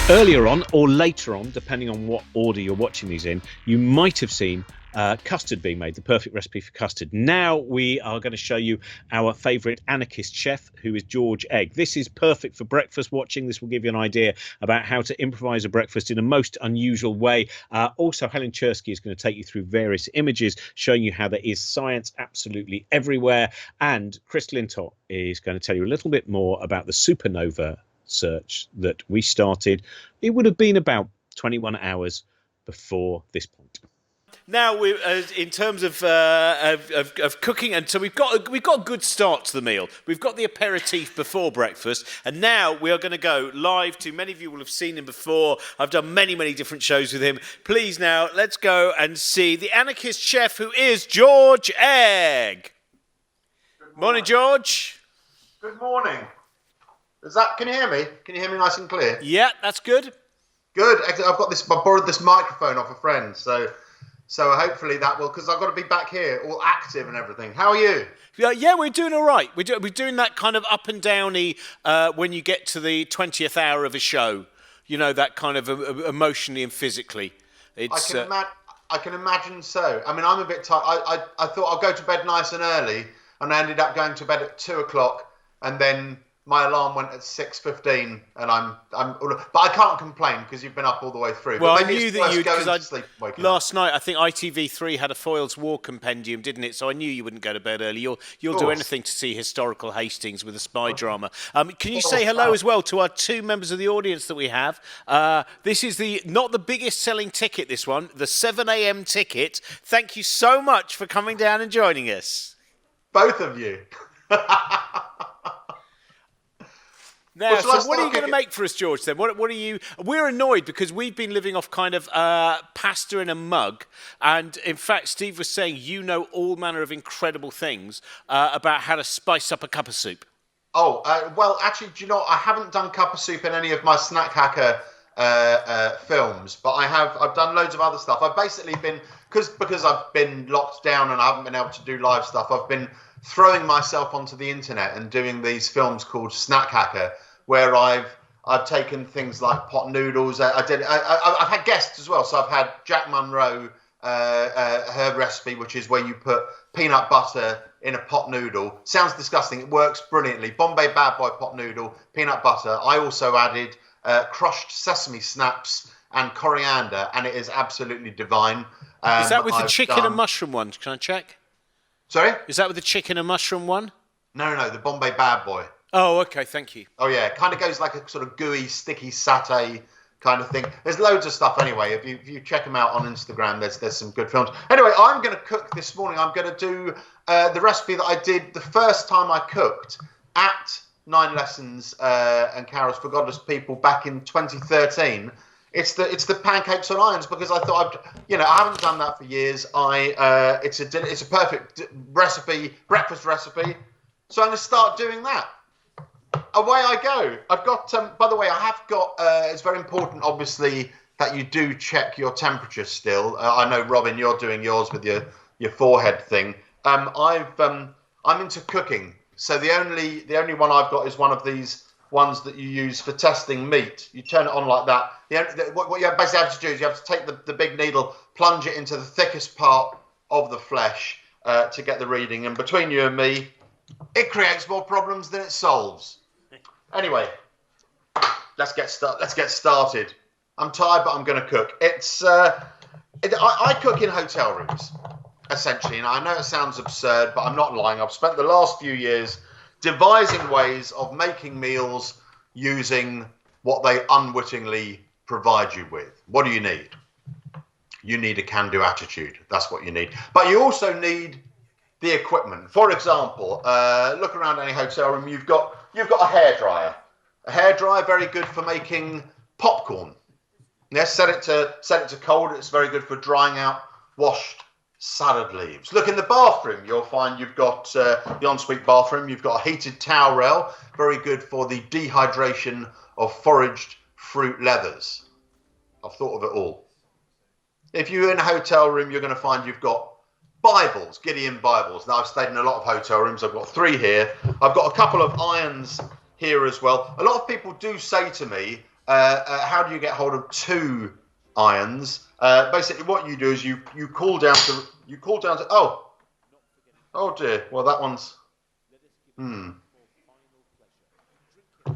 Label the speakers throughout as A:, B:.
A: Earlier on, or later on, depending on what order you're watching these in, you might have seen custard being made, the perfect recipe for custard. Now we are going to show you our favourite anarchist chef, who is George Egg. This is perfect for breakfast watching. This will give you an idea about how to improvise a breakfast in a most unusual way. Also, Helen Chersky is going to take you through various images, showing you how there is science absolutely everywhere. And Chris Lintott is going to tell you a little bit more about the supernova search that we started. It would have been about 21 hours before this point.
B: Now, we, in terms of cooking, and so we've got a good start to the meal. We've got the aperitif before breakfast, and now we are going to go live to. Many of you will have seen him before. I've done many different shows with him. Please, now let's go and see the anarchist chef, who is George Egg. Morning, George.
C: Good morning. Can you hear me? Can you hear me nice and clear?
B: Yeah, that's good.
C: Good. I borrowed this microphone off a friend, so hopefully that will, because I've got to be back here, all active and everything. How are you?
B: Yeah, we're doing all right. We're doing that kind of up and downy when you get to the 20th hour of a show. You know, that kind of emotionally and physically. It's,
C: I can imagine so. I mean, I'm a bit tired. I thought I'll go to bed nice and early, and I ended up going to bed at 2 o'clock, and then my alarm went at 6:15, and but I can't complain because you've been up all the way through.
B: Well,
C: but
B: I
C: maybe
B: knew
C: it's
B: that
C: worth
B: you'd,
C: going to
B: because
C: sleep waking
B: last
C: up.
B: night I think ITV3 had a Foyle's War compendium, didn't it? So I knew you wouldn't go to bed early. You'll do anything to see historical Hastings with a spy drama. Can you say hello as well to our two members of the audience that we have? This is not the biggest selling ticket, this one, the 7 a.m. ticket. Thank you so much for coming down and joining us.
C: Both of you.
B: Now, so what are you going to make for us, George, then? What are you... We're annoyed because we've been living off kind of pasta in a mug. And, in fact, Steve was saying you know all manner of incredible things about how to spice up a cup of soup.
C: Oh, well, actually, do you know, I haven't done cup of soup in any of my Snack Hacker films, but I've done loads of other stuff. I've basically been... Because I've been locked down and I haven't been able to do live stuff, I've been throwing myself onto the internet and doing these films called Snack Hacker, where I've taken things like pot noodles. I've had guests as well. So I've had Jack Munro, her recipe, which is where you put peanut butter in a pot noodle. Sounds disgusting. It works brilliantly. Bombay Bad Boy pot noodle, peanut butter. I also added crushed sesame snaps and coriander, and it is absolutely divine.
B: Is that with the chicken and mushroom one? Can I check?
C: Sorry?
B: Is that with the chicken and mushroom one?
C: No, the Bombay Bad Boy.
B: Oh, okay, thank you.
C: Oh, yeah, it kind of goes like a sort of gooey, sticky satay kind of thing. There's loads of stuff anyway. If you check them out on Instagram, there's some good films. Anyway, I'm going to cook this morning. I'm going to do the recipe that I did the first time I cooked at 9 Lessons and Carols for Godless People back in 2013. It's the pancakes on irons, because I thought I haven't done that for years. It's a perfect recipe, breakfast recipe. So I'm going to start doing that. Away I go. I've got, by the way, I have got, it's very important, obviously, that you do check your temperature still. I know, Robin, you're doing yours with your forehead thing. I'm into cooking. So the only one I've got is one of these ones that you use for testing meat. You turn it on like that. What you basically have to do is you have to take the big needle, plunge it into the thickest part of the flesh to get the reading. And between you and me, it creates more problems than it solves. Anyway, let's get started. I'm tired, but I'm going to cook. I cook in hotel rooms, essentially. And I know it sounds absurd, but I'm not lying. I've spent the last few years devising ways of making meals using what they unwittingly provide you with. What do you need? You need a can-do attitude. That's what you need. But you also need the equipment. For example, look around any hotel room. You've got a hairdryer. A hairdryer, very good for making popcorn. Yes, set it to cold. It's very good for drying out washed salad leaves. Look in the bathroom. You'll find you've got the ensuite bathroom. You've got a heated towel rail, very good for the dehydration of foraged fruit leathers. I've thought of it all. If you're in a hotel room, you're going to find you've got Bibles, Gideon Bibles. Now, I've stayed in a lot of hotel rooms. I've got 3 here. I've got a couple of irons here as well. A lot of people do say to me, how do you get hold of 2 irons? Basically, what you do is you call down to. Oh dear. Well, that one's.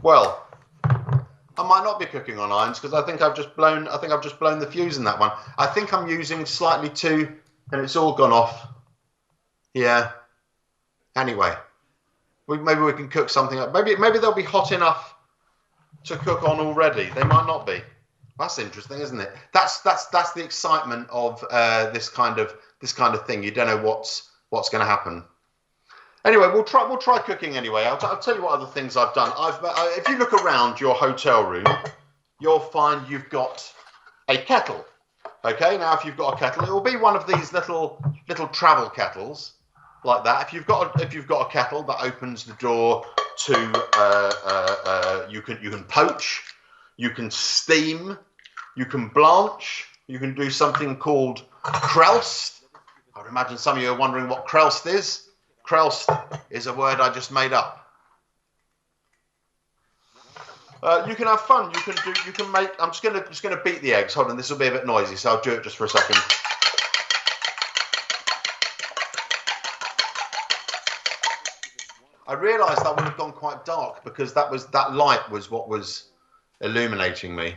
C: Well, I might not be cooking on irons because I think I've just blown the fuse in that one. I think I'm using slightly too, and it's all gone off. Yeah. Anyway, maybe we can cook something up. Maybe they'll be hot enough to cook on already. They might not be. That's interesting, isn't it? That's the excitement of this kind of thing. You don't know what's going to happen. Anyway, we'll try cooking anyway. I'll tell you what other things I've done. If you look around your hotel room, you'll find you've got a kettle. Okay, now if you've got a kettle, it will be one of these little travel kettles like that. If you've got a kettle that opens the door to you can poach, you can steam, you can blanch, you can do something called Krelst. I would imagine some of you are wondering what Krelst is. Krelst is a word I just made up. You can have fun. You can make. I'm just gonna beat the eggs. Hold on, this will be a bit noisy, so I'll do it just for a second. I realised that would have gone quite dark because that light was what was illuminating me.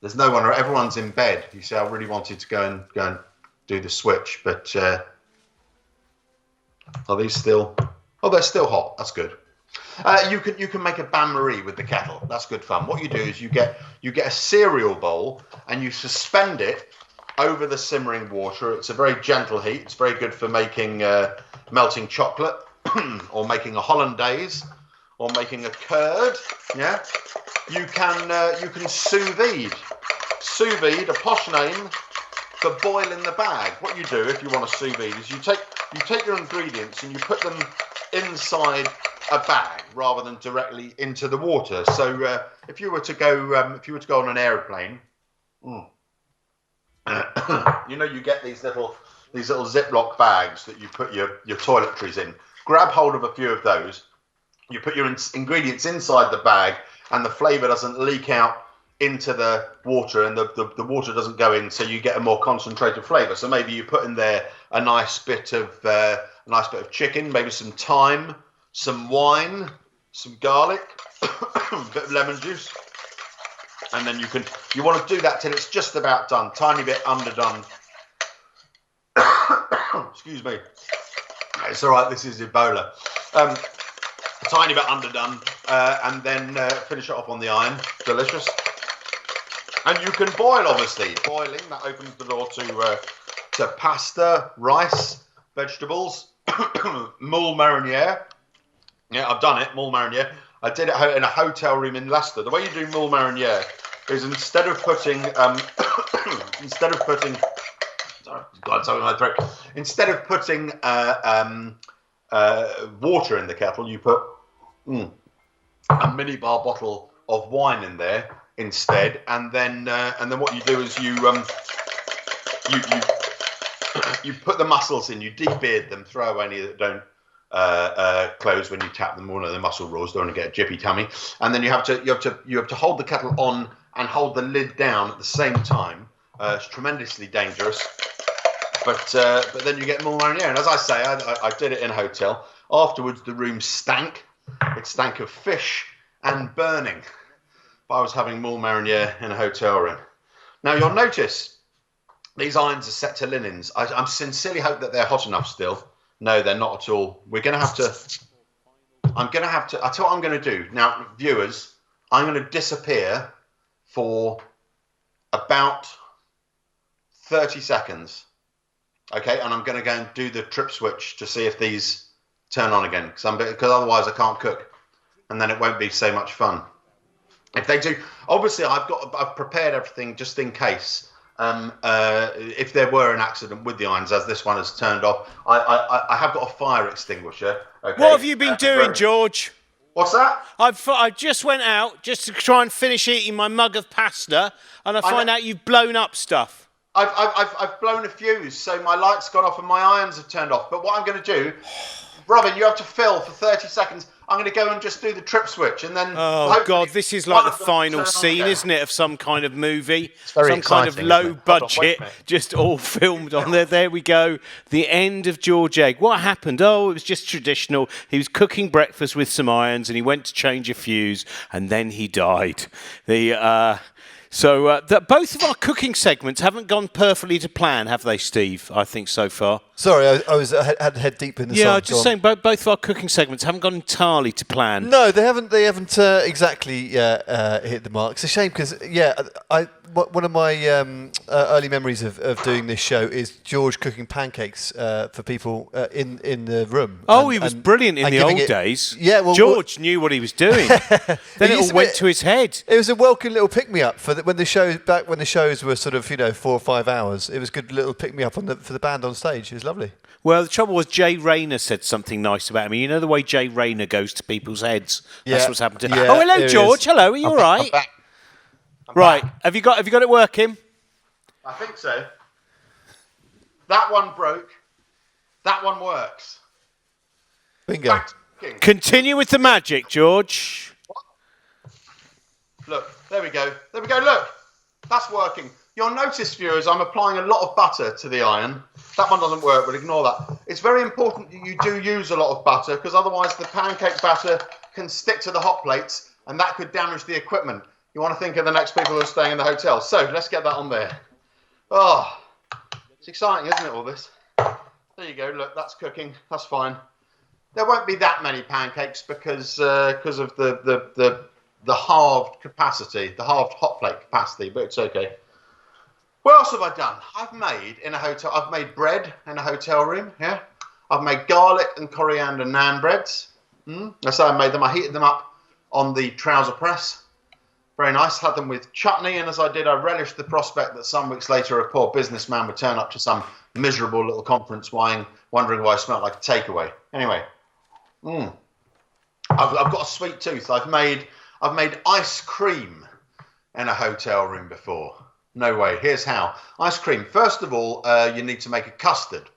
C: There's no one. Everyone's in bed. You see, I really wanted to go and do the switch, but. Are these still? Oh, they're still hot. That's good. You can make a bain-marie with the kettle. That's good fun. What you do is you get a cereal bowl and you suspend it over the simmering water. It's a very gentle heat. It's very good for making melting chocolate or making a hollandaise or making a curd. Yeah, you can sous vide. Sous vide, a posh name for boil in the bag. What you do if you want to sous vide is you take your ingredients and you put them inside a bag rather than directly into the water. So if you were to go on an aeroplane, you get these little Ziploc bags that you put your toiletries in. Grab hold of a few of those. You put your ingredients inside the bag, and the flavour doesn't leak out into the water, and the water doesn't go in, so you get a more concentrated flavour. So maybe you put in there a nice bit of chicken, maybe some thyme, some wine, some garlic, a bit of lemon juice, and then you want to do that till it's just about done, tiny bit underdone. Excuse me, it's all right. This is Ebola. A tiny bit underdone, and then finish it off on the iron. Delicious. And you can boil, obviously. Boiling, that opens the door to pasta, rice, vegetables, moule marinière. Yeah, I've done it, moule marinière. I did it in a hotel room in Leicester. The way you do moule marinière is instead of putting water in the kettle, you put a minibar bottle of wine in there instead, and then what you do is you put the mussels in, you debeard them, throw away any that don't close when you tap them. One of the mussel rules, don't want to get a jippy tummy. And then you have to hold the kettle on and hold the lid down at the same time. It's tremendously dangerous, but then you get moule marinière. And as I say, I did it in a hotel. Afterwards, the room stank. It stank of fish and burning. I was having moule marinière in a hotel room. Now you'll notice these irons are set to linens. I sincerely hope that they're hot enough still. No, they're not at all. I'm going to have to, I'll tell you what I'm going to do. Now, viewers, I'm going to disappear for about 30 seconds. Okay, and I'm going to go and do the trip switch to see if these turn on again, because otherwise I can't cook, and then it won't be so much fun. If they do, obviously I've prepared everything just in case. If there were an accident with the irons, as this one has turned off, I have got a fire extinguisher. Okay?
B: What have you been doing, George?
C: What's that?
B: I just went out just to try and finish eating my mug of pasta, and I find out you've blown up stuff.
C: I've blown a fuse, so my light's gone off and my irons have turned off. But what I'm going to do, Robin, you have to fill for 30 seconds. I'm going to go and just do the trip switch, and then.
B: Oh God, this is like the final scene, isn't it, of some kind of movie, some kind of low budget, just all filmed on there. There we go. The end of George Egg. What happened? Oh, it was just traditional. He was cooking breakfast with some irons, and he went to change a fuse, and then he died. Both of our cooking segments haven't gone perfectly to plan, have they, Steve? I think so far.
D: Sorry, I had head deep in the song.
B: Yeah, just saying, both of our cooking segments haven't gone entirely to plan.
D: No, they haven't. They haven't exactly hit the mark. It's a shame because one of my early memories of doing this show is George cooking pancakes for people in the room.
B: Oh, he was brilliant in the old days.
D: Yeah, well,
B: George knew what he was doing. Then it all went to his head.
D: It was a welcome little pick me up for when the shows were sort of 4 or 5 hours. It was a good little pick me up for the band on stage. It was lovely.
B: Well, the trouble was Jay Rayner said something nice about him. You know the way Jay Rayner goes to people's heads.
D: Yeah.
B: That's what's happened to.
D: Yeah,
B: oh, hello, George. Hello. Are you all right?
C: I'm back.
B: Right. Have you got it working?
C: I think so. That one broke. That one works.
D: Bingo.
C: Back to cooking.
B: Continue with the magic, George.
C: Look, there we go. There we go. Look, that's working. You'll notice, viewers, I'm applying a lot of butter to the iron. That one doesn't work, but ignore that. It's very important that you do use a lot of butter, because otherwise the pancake batter can stick to the hot plates, and that could damage the equipment. You want to think of the next people who are staying in the hotel. So let's get that on there. Oh, it's exciting, isn't it, all this? There you go. Look, that's cooking. That's fine. There won't be that many pancakes because of the halved capacity, the halved hot plate capacity, but it's okay. What else have I done? I've made bread in a hotel room, yeah. I've made garlic and coriander naan breads. That's how I made them. I heated them up on the trouser press. Very nice. Had them with chutney, and as I did, I relished the prospect that some weeks later a poor businessman would turn up to some miserable little conference wondering why I smelled like a takeaway. Anyway, I've got a sweet tooth. I've made ice cream in a hotel room before. No way. Here's how. Ice cream. First of all, you need to make a custard.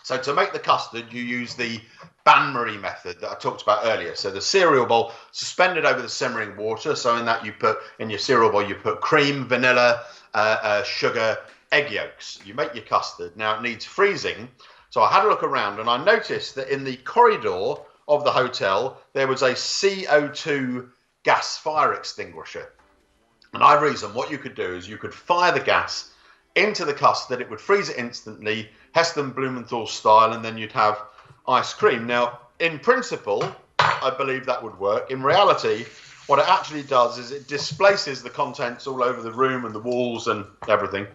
C: So to make the custard, you use the bain-marie method that I talked about earlier. So the cereal bowl suspended over the simmering water. So in your cereal bowl, you put cream, vanilla, sugar, egg yolks. You make your custard. Now it needs freezing. So I had a look around and I noticed that in the corridor of the hotel, there was a CO2 gas fire extinguisher. And I reasoned what you could do is you could fire the gas into the custard. It would freeze it instantly, Heston Blumenthal style, and then you'd have ice cream. Now, in principle, I believe that would work. In reality, what it actually does is it displaces the contents all over the room and the walls and everything.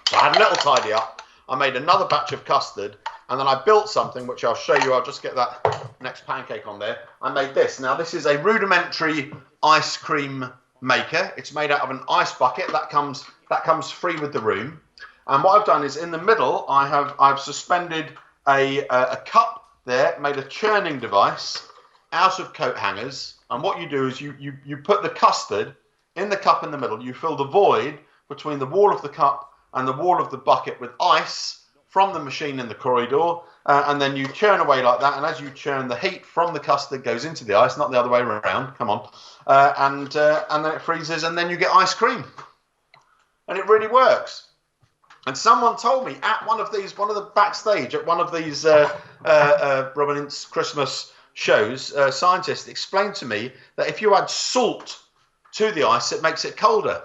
C: So I had a little tidy up. I made another batch of custard, and then I built something, which I'll show you. I'll just get that next pancake on there. I made this. Now, this is a rudimentary ice cream maker. It's made out of an ice bucket that comes free with the room. And what I've done is in the middle, I've suspended a cup there, made a churning device out of coat hangers. And what you do is you put the custard in the cup in the middle. You fill the void between the wall of the cup and the wall of the bucket with ice from the machine in the corridor, and then you churn away like that. And as you churn, the heat from the custard goes into the ice, not the other way around. Come on, and then it freezes, and then you get ice cream, and it really works. And someone told me at one of the backstage at one of these Robin Ince Christmas shows, scientists explained to me that if you add salt to the ice, it makes it colder,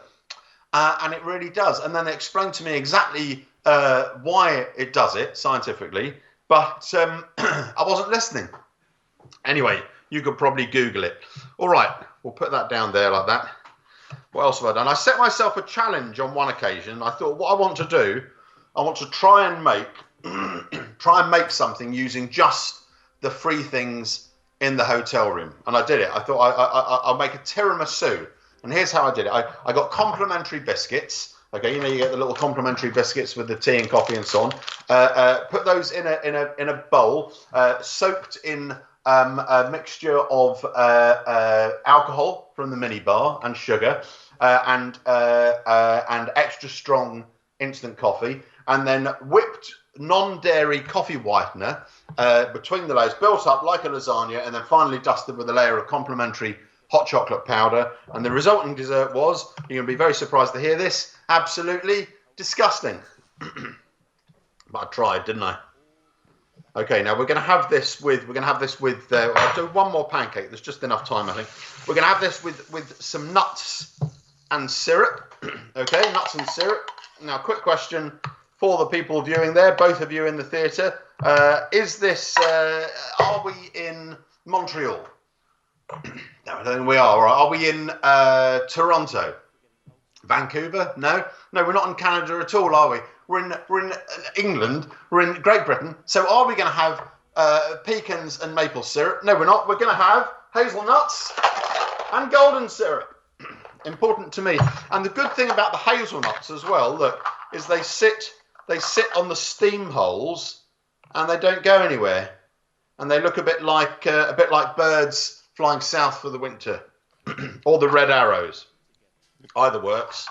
C: and it really does. And then they explained to me exactly why it does it scientifically, but I wasn't listening. Anyway, you could probably Google it. All right, we'll put that down there like that. What else have I done? I set myself a challenge on one occasion. I thought, what I want to do, I want to try and make something using just the free things in the hotel room. And I did it. I thought I'll make a tiramisu. And here's how I did it. I got complimentary biscuits. Okay, you get the little complimentary biscuits with the tea and coffee and so on. Put those in a bowl, soaked in a mixture of alcohol from the minibar and sugar, and extra strong instant coffee, and then whipped non-dairy coffee whitener between the layers, built up like a lasagna, and then finally dusted with a layer of complimentary hot chocolate powder. And the resulting dessert was, you're going to be very surprised to hear this, absolutely disgusting. But I tried, didn't I? Okay, now we're going to have this with, I'll do one more pancake. There's just enough time, I think. We're going to have this with some nuts and syrup. Okay, nuts and syrup. Now, quick question for the people viewing there, both of you in the theatre. Is this, are we in Montreal? No, I don't think we are. Right. Are we in Toronto? Vancouver? No, we're not in Canada at all, are we? We're in England. We're in Great Britain. So are we going to have pecans and maple syrup? No, we're not. We're going to have hazelnuts and golden syrup. Important to me. And the good thing about the hazelnuts as well, look, is they sit on the steam holes and they don't go anywhere, and they look a bit like birds flying south for the winter, or the red arrows. Either works.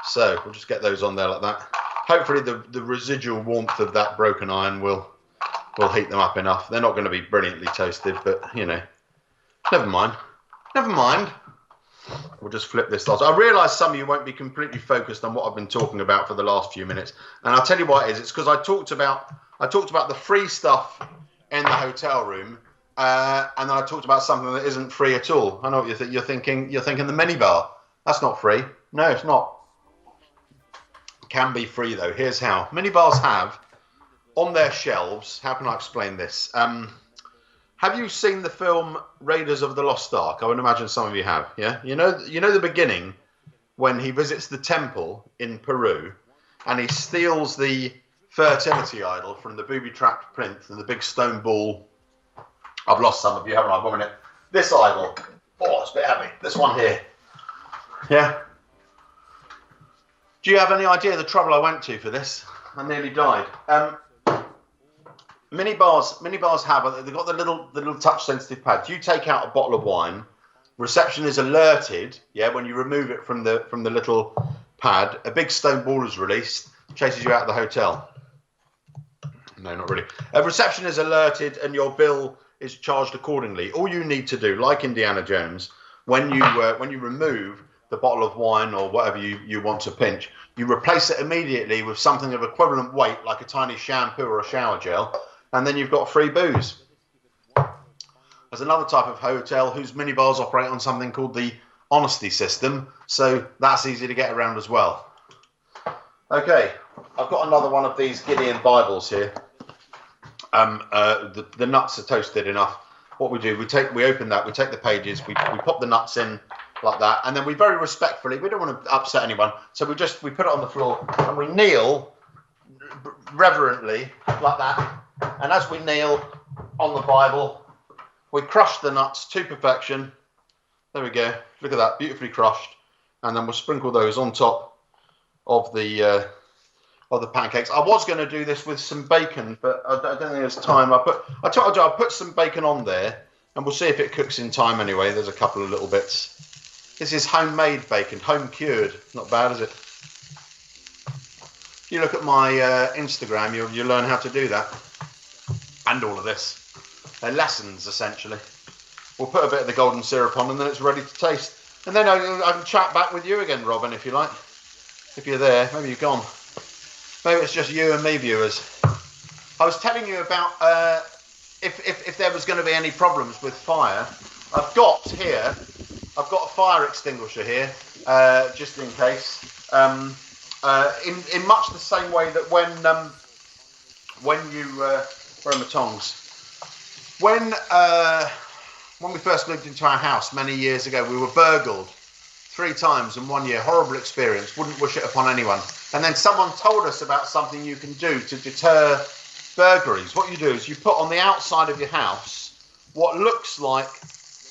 C: So we'll just get those on there like that. Hopefully the residual warmth of that broken iron will heat them up enough. They're not going to be brilliantly toasted, but you know, never mind. We'll just flip this last. I realise some of you won't be completely focused on what I've been talking about for the last few minutes, and I'll tell you why it is. It's because I talked about the free stuff in the hotel room, and then I talked about something that isn't free at all. I know what you're thinking. You're thinking the minibar. That's not free. No, it's not. It can be free though. Here's how. Minibars have on their shelves. How can I explain this? Have you seen the film Raiders of the Lost Ark? I would imagine some of you have. Yeah, you know the beginning when he visits the temple in Peru, and he steals the fertility idol from the booby-trapped prince and the big stone ball. I've lost some of you, haven't I? 1 minute. This idol. Oh, it's a bit heavy. This one here. Yeah. Do you have any idea the trouble I went to for this? I nearly died. Minibars have, they've got the little touch sensitive pads. You take out a bottle of wine, reception is alerted, yeah, when you remove it from the little pad, a big stone ball is released, chases you out of the hotel. No, not really. Reception is alerted and your bill is charged accordingly. All you need to do, like Indiana Jones, when you remove the bottle of wine or whatever you want to pinch, you replace it immediately with something of equivalent weight, like a tiny shampoo or a shower gel, and then you've got free booze. There's another type of hotel whose minibars operate on something called the honesty system, so that's easy to get around as well. Okay, I've got another one of these Gideon Bibles here. The nuts are toasted enough. What we do, we open that, we take the pages, we pop the nuts in like that, and then we very respectfully, we don't want to upset anyone, so we put it on the floor and we kneel reverently like that. And as we kneel on the Bible, we crush the nuts to perfection. There we go. Look at that, beautifully crushed. And then we'll sprinkle those on top of the pancakes. I was going to do this with some bacon, but I don't think there's time. I put some bacon on there, and we'll see if it cooks in time anyway. There's a couple of little bits. This is homemade bacon, home cured. Not bad, is it? If you look at my Instagram, you'll learn how to do that. And all of this. They're lessons, essentially. We'll put a bit of the golden syrup on, and then it's ready to taste. And then I can chat back with you again, Robin, if you like. If you're there. Maybe you're gone. Maybe it's just you and me, viewers. I was telling you about if there was going to be any problems with fire. I've got a fire extinguisher here, just in case. In much the same way that when you where are my tongs? When we first moved into our house many years ago, we were burgled 3 times in 1 year. Horrible experience. Wouldn't wish it upon anyone. And then someone told us about something you can do to deter burglaries. What you do is you put on the outside of your house what looks like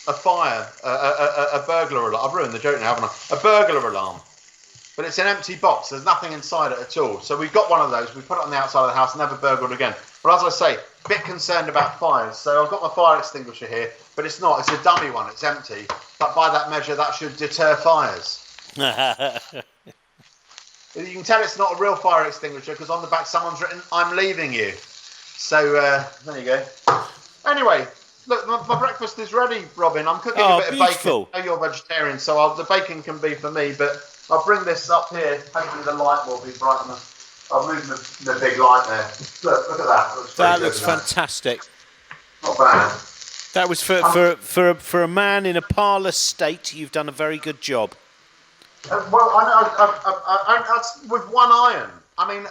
C: a fire, a burglar alarm. I've ruined the joke now, haven't I? A burglar alarm. But it's an empty box. There's nothing inside it at all. So we've got one of those. We put it on the outside of the house, never burgled again. But as I say, a bit concerned about fires. So I've got my fire extinguisher here, but it's not. It's a dummy one. It's empty. But by that measure, that should deter fires. You can tell it's not a real fire extinguisher because on the back someone's written, "I'm leaving you." So there you go. Anyway, look, my breakfast is ready, Robin. I'm cooking a bit
B: beautiful.
C: of bacon. I know you're vegetarian, so the bacon can be for me, but I'll bring this up here. Hopefully the light will be bright enough. I'll move the big light there. Look at that.
B: That looks fantastic.
C: Not bad.
B: That was for a man in a parlour state. You've done a very good job.
C: Well, that's with one iron. I mean,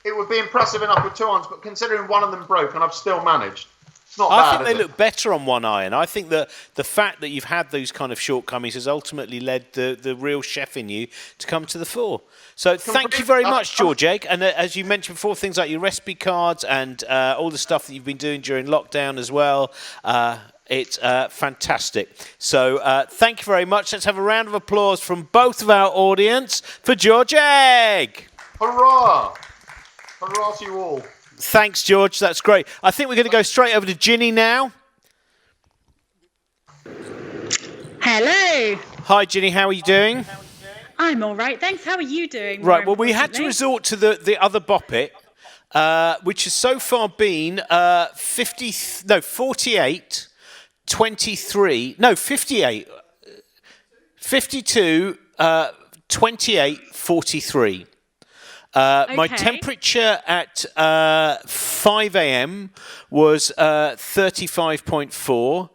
C: it would be impressive enough with 2 irons, but considering one of them broke and I've still managed, it's not bad.
B: I think they look better on one iron. I think that the fact that you've had those kind of shortcomings has ultimately led the real chef in you to come to the fore. So thank you very much, George Egg. And as you mentioned before, things like your recipe cards and all the stuff that you've been doing during lockdown as well. It's fantastic. So thank you very much. Let's have a round of applause from both of our audience for George Egg.
C: Hurrah! Hurrah to you all.
B: Thanks, George. That's great. I think we're going to go straight over to Ginny now.
E: Hello.
B: Hi, Ginny. How are you doing?
E: I'm all right, thanks. How are you doing?
B: Right, well, we had to resort to the other Bop It, which has so far been 48, 23, no, 58, 52, 28, 43. My temperature at 5 a.m. was 35.4.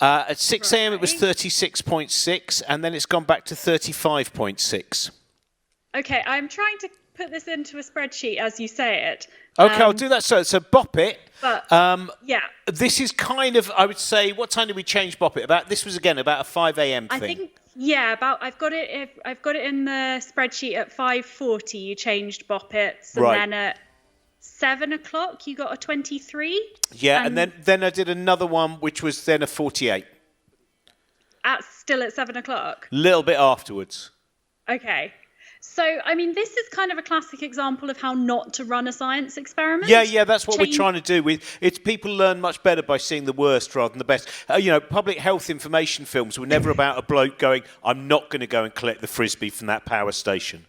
B: At 6 a.m. it was 36.6, and then it's gone back to 35.6.
E: Okay, I'm trying to put this into a spreadsheet as you say it.
B: Okay, I'll do that. So Bop It.
E: But yeah,
B: this is kind of, I would say, what time did we change Bop It? This was again about a 5 a.m. thing.
E: I think I've got it in the spreadsheet at 5:40. You changed Bop It, and then at 7 o'clock you got a 23.
B: Yeah, and then I did another one which was then a 48.
E: Still at 7 o'clock.
B: A little bit afterwards.
E: Okay. So, I mean, this is kind of a classic example of how not to run a science experiment.
B: Yeah, that's what we're trying to do. It's people learn much better by seeing the worst rather than the best. Public health information films were never about a bloke going, "I'm not going to go and collect the frisbee from that power station."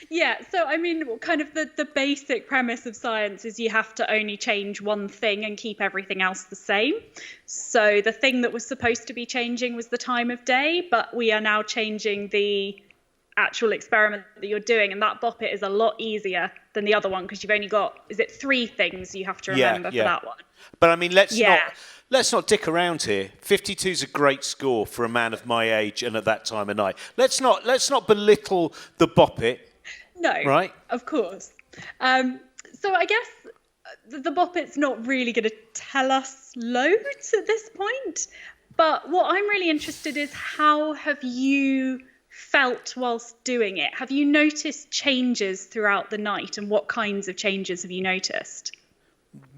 E: Yeah, so I mean, kind of the basic premise of science is you have to only change one thing and keep everything else the same. So the thing that was supposed to be changing was the time of day, but we are now changing the actual experiment that you're doing, and that Bop It is a lot easier than the other one because you've only got, is it 3 things you have to remember for that one?
B: But I mean, let's not dick around here. 52 is a great score for a man of my age and at that time of night. Let's not belittle the Bop It.
E: No,
B: right?
E: Of course. So I guess the Bop It's not really going to tell us loads at this point. But what I'm really interested is, how have you felt whilst doing it? Have you noticed changes throughout the night, and what kinds of changes have you noticed?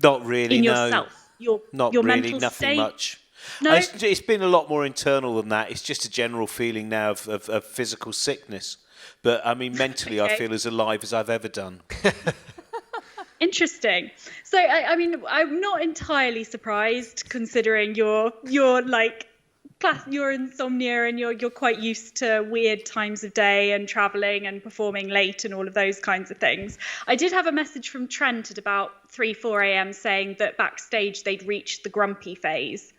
B: Not really,
E: in
B: no.
E: yourself, your
B: really,
E: mental
B: nothing
E: state?
B: much.
E: No?
B: It's been a lot more internal than that. It's just a general feeling now of physical sickness. But I mean, mentally, I feel as alive as I've ever done.
E: Interesting. So, I mean, I'm not entirely surprised, considering your insomnia, and you're quite used to weird times of day and travelling and performing late and all of those kinds of things. I did have a message from Trent at about 3-4 a.m. saying that backstage they'd reached the grumpy phase.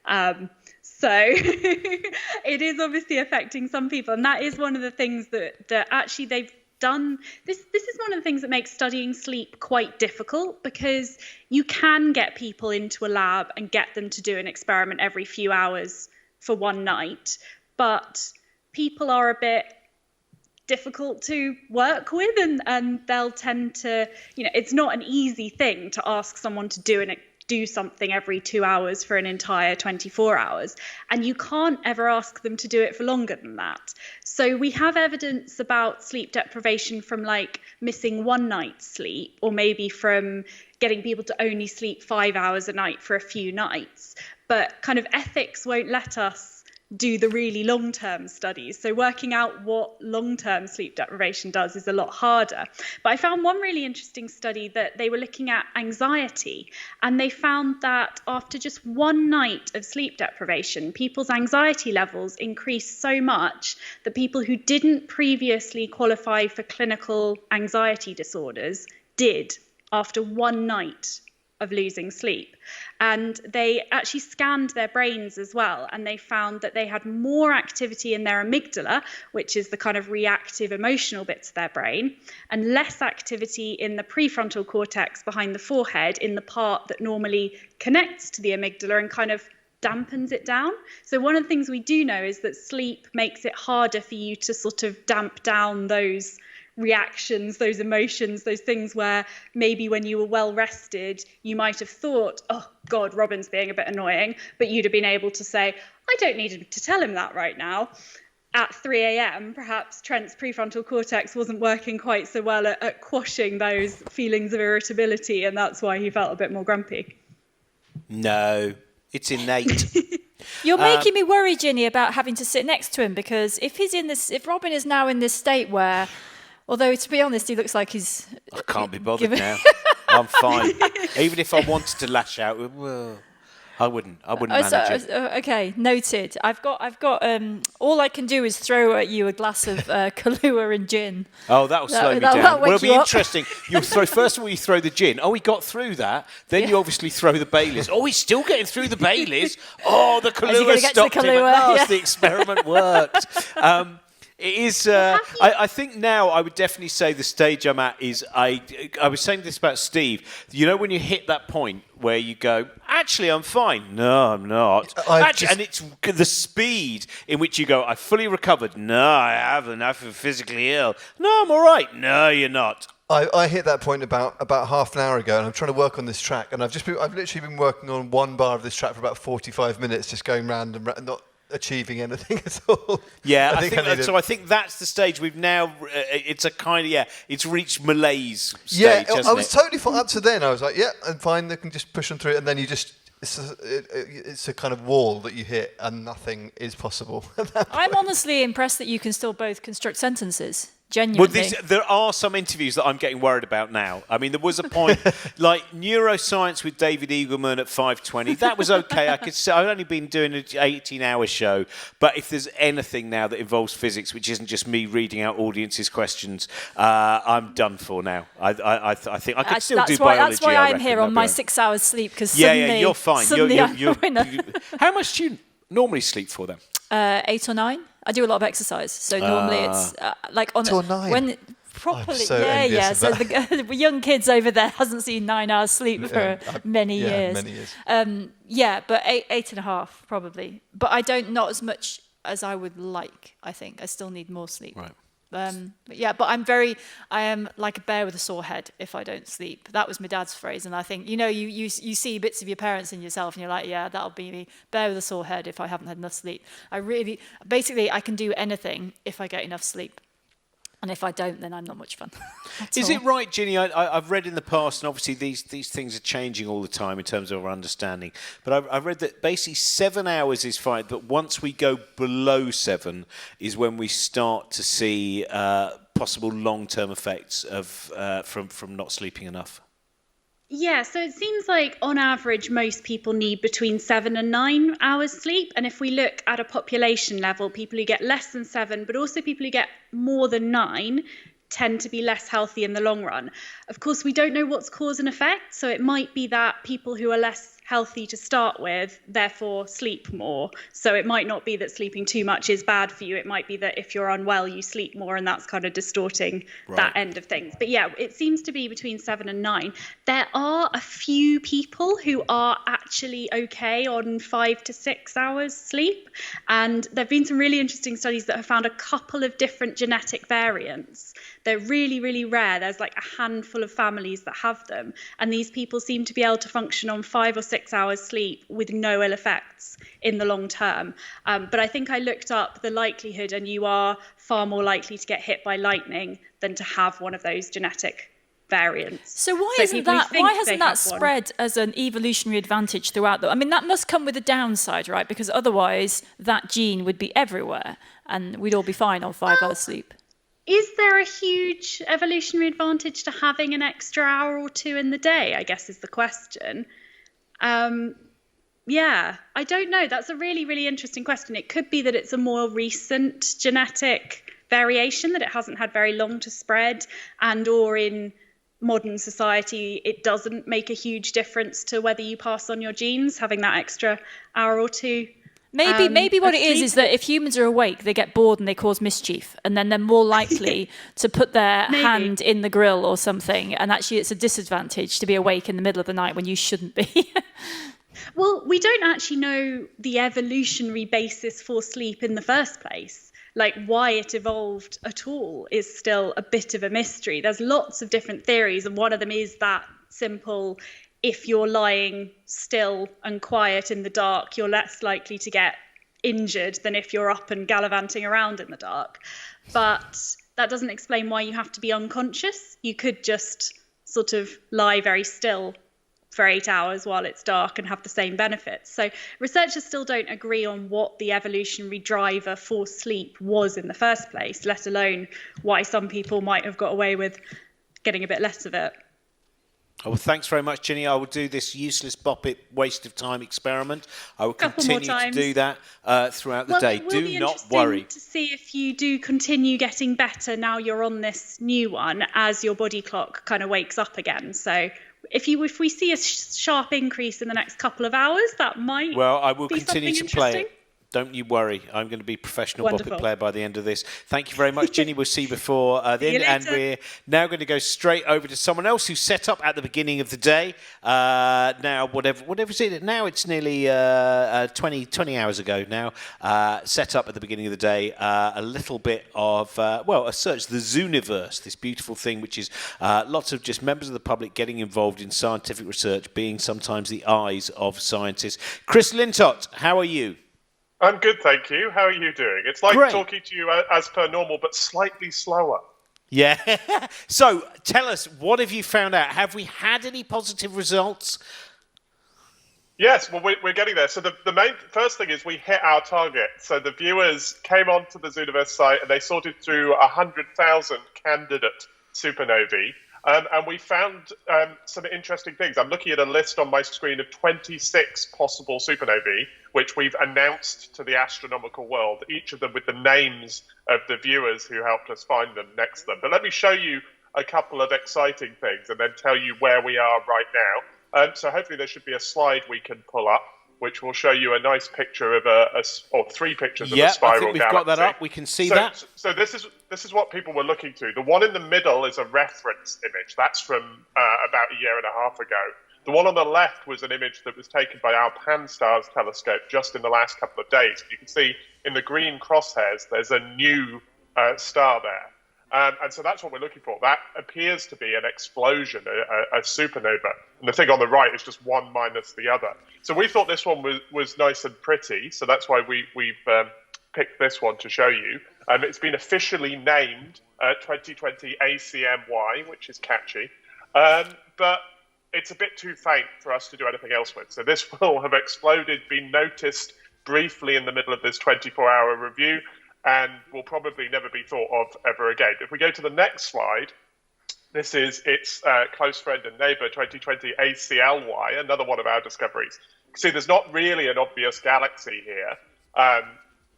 E: So it is obviously affecting some people, and that is one of the things that actually they've done. This is one of the things that makes studying sleep quite difficult, because you can get people into a lab and get them to do an experiment every few hours for one night, but people are a bit difficult to work with, and they'll tend to, it's not an easy thing to ask someone to do something every 2 hours for an entire 24 hours. And you can't ever ask them to do it for longer than that. So we have evidence about sleep deprivation from missing one night's sleep, or maybe from getting people to only sleep 5 hours a night for a few nights. But kind of ethics won't let us do the really long-term studies. So working out what long-term sleep deprivation does is a lot harder. But I found one really interesting study that they were looking at anxiety, and they found that after just one night of sleep deprivation, people's anxiety levels increased so much that people who didn't previously qualify for clinical anxiety disorders did after one night of losing sleep. And they actually scanned their brains as well, and they found that they had more activity in their amygdala, which is the kind of reactive emotional bits of their brain, and less activity in the prefrontal cortex behind the forehead, in the part that normally connects to the amygdala and kind of dampens it down. So one of the things we do know is that sleep makes it harder for you to sort of damp down those reactions, those emotions, those things where maybe when you were well rested, you might have thought, oh God, Robin's being a bit annoying, but you'd have been able to say, I don't need to tell him that right now. At 3 a.m, perhaps Trent's prefrontal cortex wasn't working quite so well at quashing those feelings of irritability, and that's why he felt a bit more grumpy.
B: No, it's innate.
F: You're making me worry, Ginny, about having to sit next to him, because if Robin is now in this state where, although to be honest, he looks like he's...
B: I can't be bothered now. I'm fine. Even if I wanted to lash out, well, I wouldn't manage it.
F: Okay, noted. I've got. All I can do is throw at you a glass of Kahlua and gin.
B: Oh, that'll slow me down. Well, it'll be interesting. You'll throw first of all. You throw the gin. Oh, he got through that. Then you obviously throw the Baileys. Oh, he's still getting through the Baileys. Oh, the Kahlua stopped him. At last, the experiment worked. It is. I think now I would definitely say the stage I'm at is I was saying this about Steve. You know when you hit that point where you go, actually I'm fine. No, I'm not. And it's the speed in which you go, I fully recovered. No, I haven't. I feel physically ill. No, I'm all right. No, you're not.
D: I hit that point about half an hour ago, and I'm trying to work on this track, and I've literally been working on one bar of this track for about 45 minutes, just going round and not achieving anything at all.
B: Yeah, I think that's the stage we've now. It's a kind of it's reached malaise stage.
D: Yeah, I was totally fine up to then. I was like, yeah, I'm fine. They can just push them through it, and then you just. It's a kind of wall that you hit, and nothing is possible.
F: I'm honestly impressed that you can still both construct sentences. Genuinely.
B: Well, there are some interviews that I'm getting worried about now. I mean, there was a point like neuroscience with David Eagleman at 5:20. That was okay. I've only been doing an 18-hour show, but if there's anything now that involves physics, which isn't just me reading out audiences' questions, I'm done for now. I think I could still do biology.
F: That's why I'm here on my 6 hours sleep, because suddenly,
B: you're fine.
F: You're
B: How much do you normally sleep for then?
F: 8 or 9. I do a lot of exercise, so normally it's like on
D: 8 or 9.
F: When properly,
D: so
F: So the young kids over there hasn't seen 9 hours sleep for many years.
D: Many years.
F: But 8.5 probably. But I don't, not as much as I would like. I think I still need more sleep.
B: Right.
F: But I am like a bear with a sore head if I don't sleep. That was my dad's phrase, and I think you see bits of your parents in yourself, and you're like, yeah, that'll be me, bear with a sore head if I haven't had enough sleep. I can do anything if I get enough sleep. And if I don't, then I'm not much fun.
B: Is it right, Ginny? I've read in the past, and obviously these things are changing all the time in terms of our understanding, but I've read that basically 7 hours is fine, but once we go below 7 is when we start to see possible long-term effects of from not sleeping enough.
E: Yeah, so it seems like on average, most people need between 7 and 9 hours sleep. And if we look at a population level, people who get less than 7, but also people who get more than 9, tend to be less healthy in the long run. Of course, we don't know what's cause and effect. So it might be that people who are less healthy to start with, therefore sleep more. So it might not be that sleeping too much is bad for you. It might be that if you're unwell, you sleep more, and that's kind of distorting that end of things. But yeah, it seems to be between 7 and 9. There are a few people who are actually okay on 5 to 6 hours sleep. And there have been some really interesting studies that have found a couple of different genetic variants. They're really, really rare. There's like a handful of families that have them. And these people seem to be able to function on 5 or 6 hours sleep with no ill effects in the long term. But I think I looked up the likelihood, and you are far more likely to get hit by lightning than to have one of those genetic variants.
F: So why
E: people who think
F: why
E: they
F: hasn't that
E: have one-
F: spread as an evolutionary advantage throughout I mean, that must come with a downside, right? Because otherwise that gene would be everywhere and we'd all be fine on 5 hours sleep.
E: Is there a huge evolutionary advantage to having an extra hour or two in the day, I guess is the question. Yeah, I don't know. That's a really, really interesting question. It could be that it's a more recent genetic variation, that it hasn't had very long to spread, and or in modern society, it doesn't make a huge difference to whether you pass on your genes, having that extra hour or two.
F: Maybe what it is
E: asleep.
F: that if humans are awake, they get bored and they cause mischief, and then they're more likely to put their hand in the grill or something. And actually, it's a disadvantage to be awake in the middle of the night when you shouldn't be.
E: Well, we don't actually know the evolutionary basis for sleep in the first place. Like why it evolved at all is still a bit of a mystery. There's lots of different theories, and one of them is that simple: if you're lying still and quiet in the dark, you're less likely to get injured than if you're up and gallivanting around in the dark. But that doesn't explain why you have to be unconscious. You could just sort of lie very still for 8 hours while it's dark and have the same benefits. So researchers still don't agree on what the evolutionary driver for sleep was in the first place, let alone why some people might have got away with getting a bit less of it.
B: Oh, well, thanks very much, Ginny. I will do this useless bop it waste of time experiment. I will continue to do that throughout the day.
E: It will
B: Do
E: be
B: not
E: interesting
B: worry.
E: to see if you do continue getting better now you're on this new one as your body clock kind of wakes up again. So if we see a sharp increase in the next couple of hours, that might
B: Well, I will
E: be
B: continue to
E: something
B: play
E: interesting.
B: it. Don't you worry. I'm going to be a professional
E: Wonderful.
B: Bop It player by the end of this. Thank you very much, Ginny. We'll see you before the
E: See you
B: end. And
E: later.
B: we're now going to go straight over to someone else who set up at the beginning of the day. Now, whatever is it? Now it's nearly 20 hours ago now. Set up at the beginning of the day a little bit of, a search, the Zooniverse, this beautiful thing, which is lots of just members of the public getting involved in scientific research, being sometimes the eyes of scientists. Chris Lintott, how are you?
G: I'm good, thank you. How are you doing? It's like
B: Great.
G: talking to you as per normal, but slightly slower.
B: Yeah. So tell us, what have you found out? Have we had any positive results?
G: Yes, well, we're getting there. So the main first thing is we hit our target. So the viewers came onto the Zooniverse site and they sorted through 100,000 candidate supernovae. And we found some interesting things. I'm looking at a list on my screen of 26 possible supernovae, which we've announced to the astronomical world, each of them with the names of the viewers who helped us find them next to them. But let me show you a couple of exciting things and then tell you where we are right now. So hopefully there should be a slide we can pull up, which will show you a nice picture of or 3 pictures of a spiral
B: I think we've
G: galaxy.
B: got that up. We can see that.
G: So this is what people were looking to. The one in the middle is a reference image. That's from about a year and a half ago. The one on the left was an image that was taken by our Pan-STARRS telescope just in the last couple of days. You can see in the green crosshairs, there's a new star there. And so that's what we're looking for. That appears to be an explosion, a supernova. And the thing on the right is just one minus the other. So we thought this one was nice and pretty. So that's why we've picked this one to show you. It's been officially named 2020 ACMY, which is catchy. But it's a bit too faint for us to do anything else with. So this will have exploded, been noticed briefly in the middle of this 24-hour review, and will probably never be thought of ever again. If we go to the next slide, this is its close friend and neighbour, 2020 ACLY, another one of our discoveries. You can see there's not really an obvious galaxy here.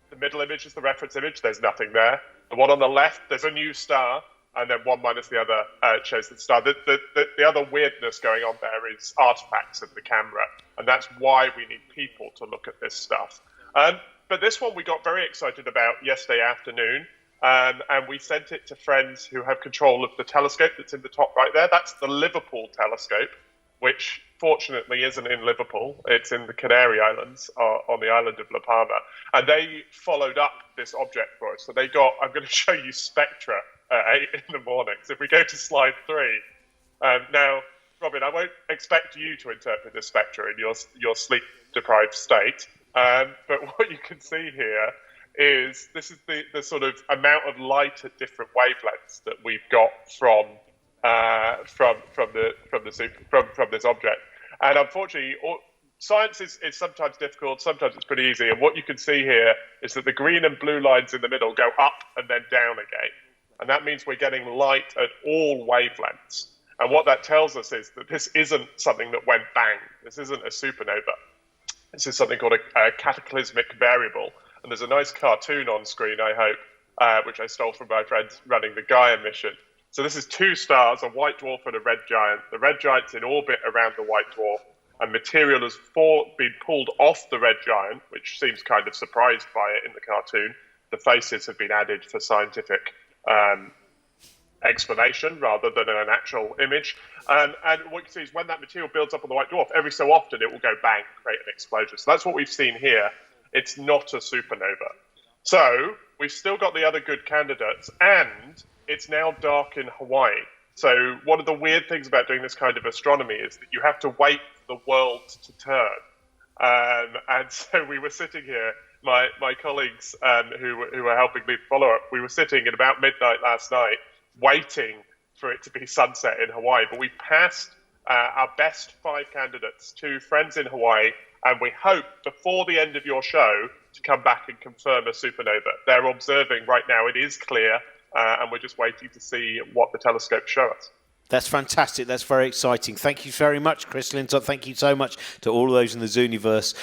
G: The middle image is the reference image. There's nothing there. The one on the left, there's a new star, and then one minus the other shows the star. The other weirdness going on there is artifacts of the camera, and that's why we need people to look at this stuff. But this one we got very excited about yesterday afternoon, and we sent it to friends who have control of the telescope that's in the top right there. That's the Liverpool telescope, which fortunately isn't in Liverpool. It's in the Canary Islands on the island of La Palma. And they followed up this object for us. So they got, I'm going to show you spectra at 8 in the morning. So if we go to slide 3, now, Robin, I won't expect you to interpret this spectra in your sleep-deprived state. But what you can see here is this is the sort of amount of light at different wavelengths that we've got from from this object. And unfortunately, science is sometimes difficult, sometimes it's pretty easy. And what you can see here is that the green and blue lines in the middle go up and then down again. And that means we're getting light at all wavelengths. And what that tells us is that this isn't something that went bang. This isn't a supernova. This is something called a cataclysmic variable. And there's a nice cartoon on screen, I hope, which I stole from my friends running the Gaia mission. So this is two stars, a white dwarf and a red giant. The red giant's in orbit around the white dwarf, and material has been pulled off the red giant, which seems kind of surprised by it in the cartoon. The faces have been added for scientific explanation rather than an actual image. And what you can see is when that material builds up on the white dwarf, every so often it will go bang, create an explosion. So that's what we've seen here. It's not a supernova. So we've still got the other good candidates, and it's now dark in Hawaii. So one of the weird things about doing this kind of astronomy is that you have to wait for the world to turn. And so we were sitting here, my colleagues who were helping me follow up, we were sitting at about midnight last night waiting for it to be sunset in Hawaii. But we passed our best 5 candidates to friends in Hawaii, and we hope before the end of your show to come back and confirm a supernova. They're observing right now. It is clear, and we're just waiting to see what the telescopes show us.
B: That's fantastic. That's very exciting. Thank you very much, Chris Lintott. Thank you so much to all of those in the Zooniverse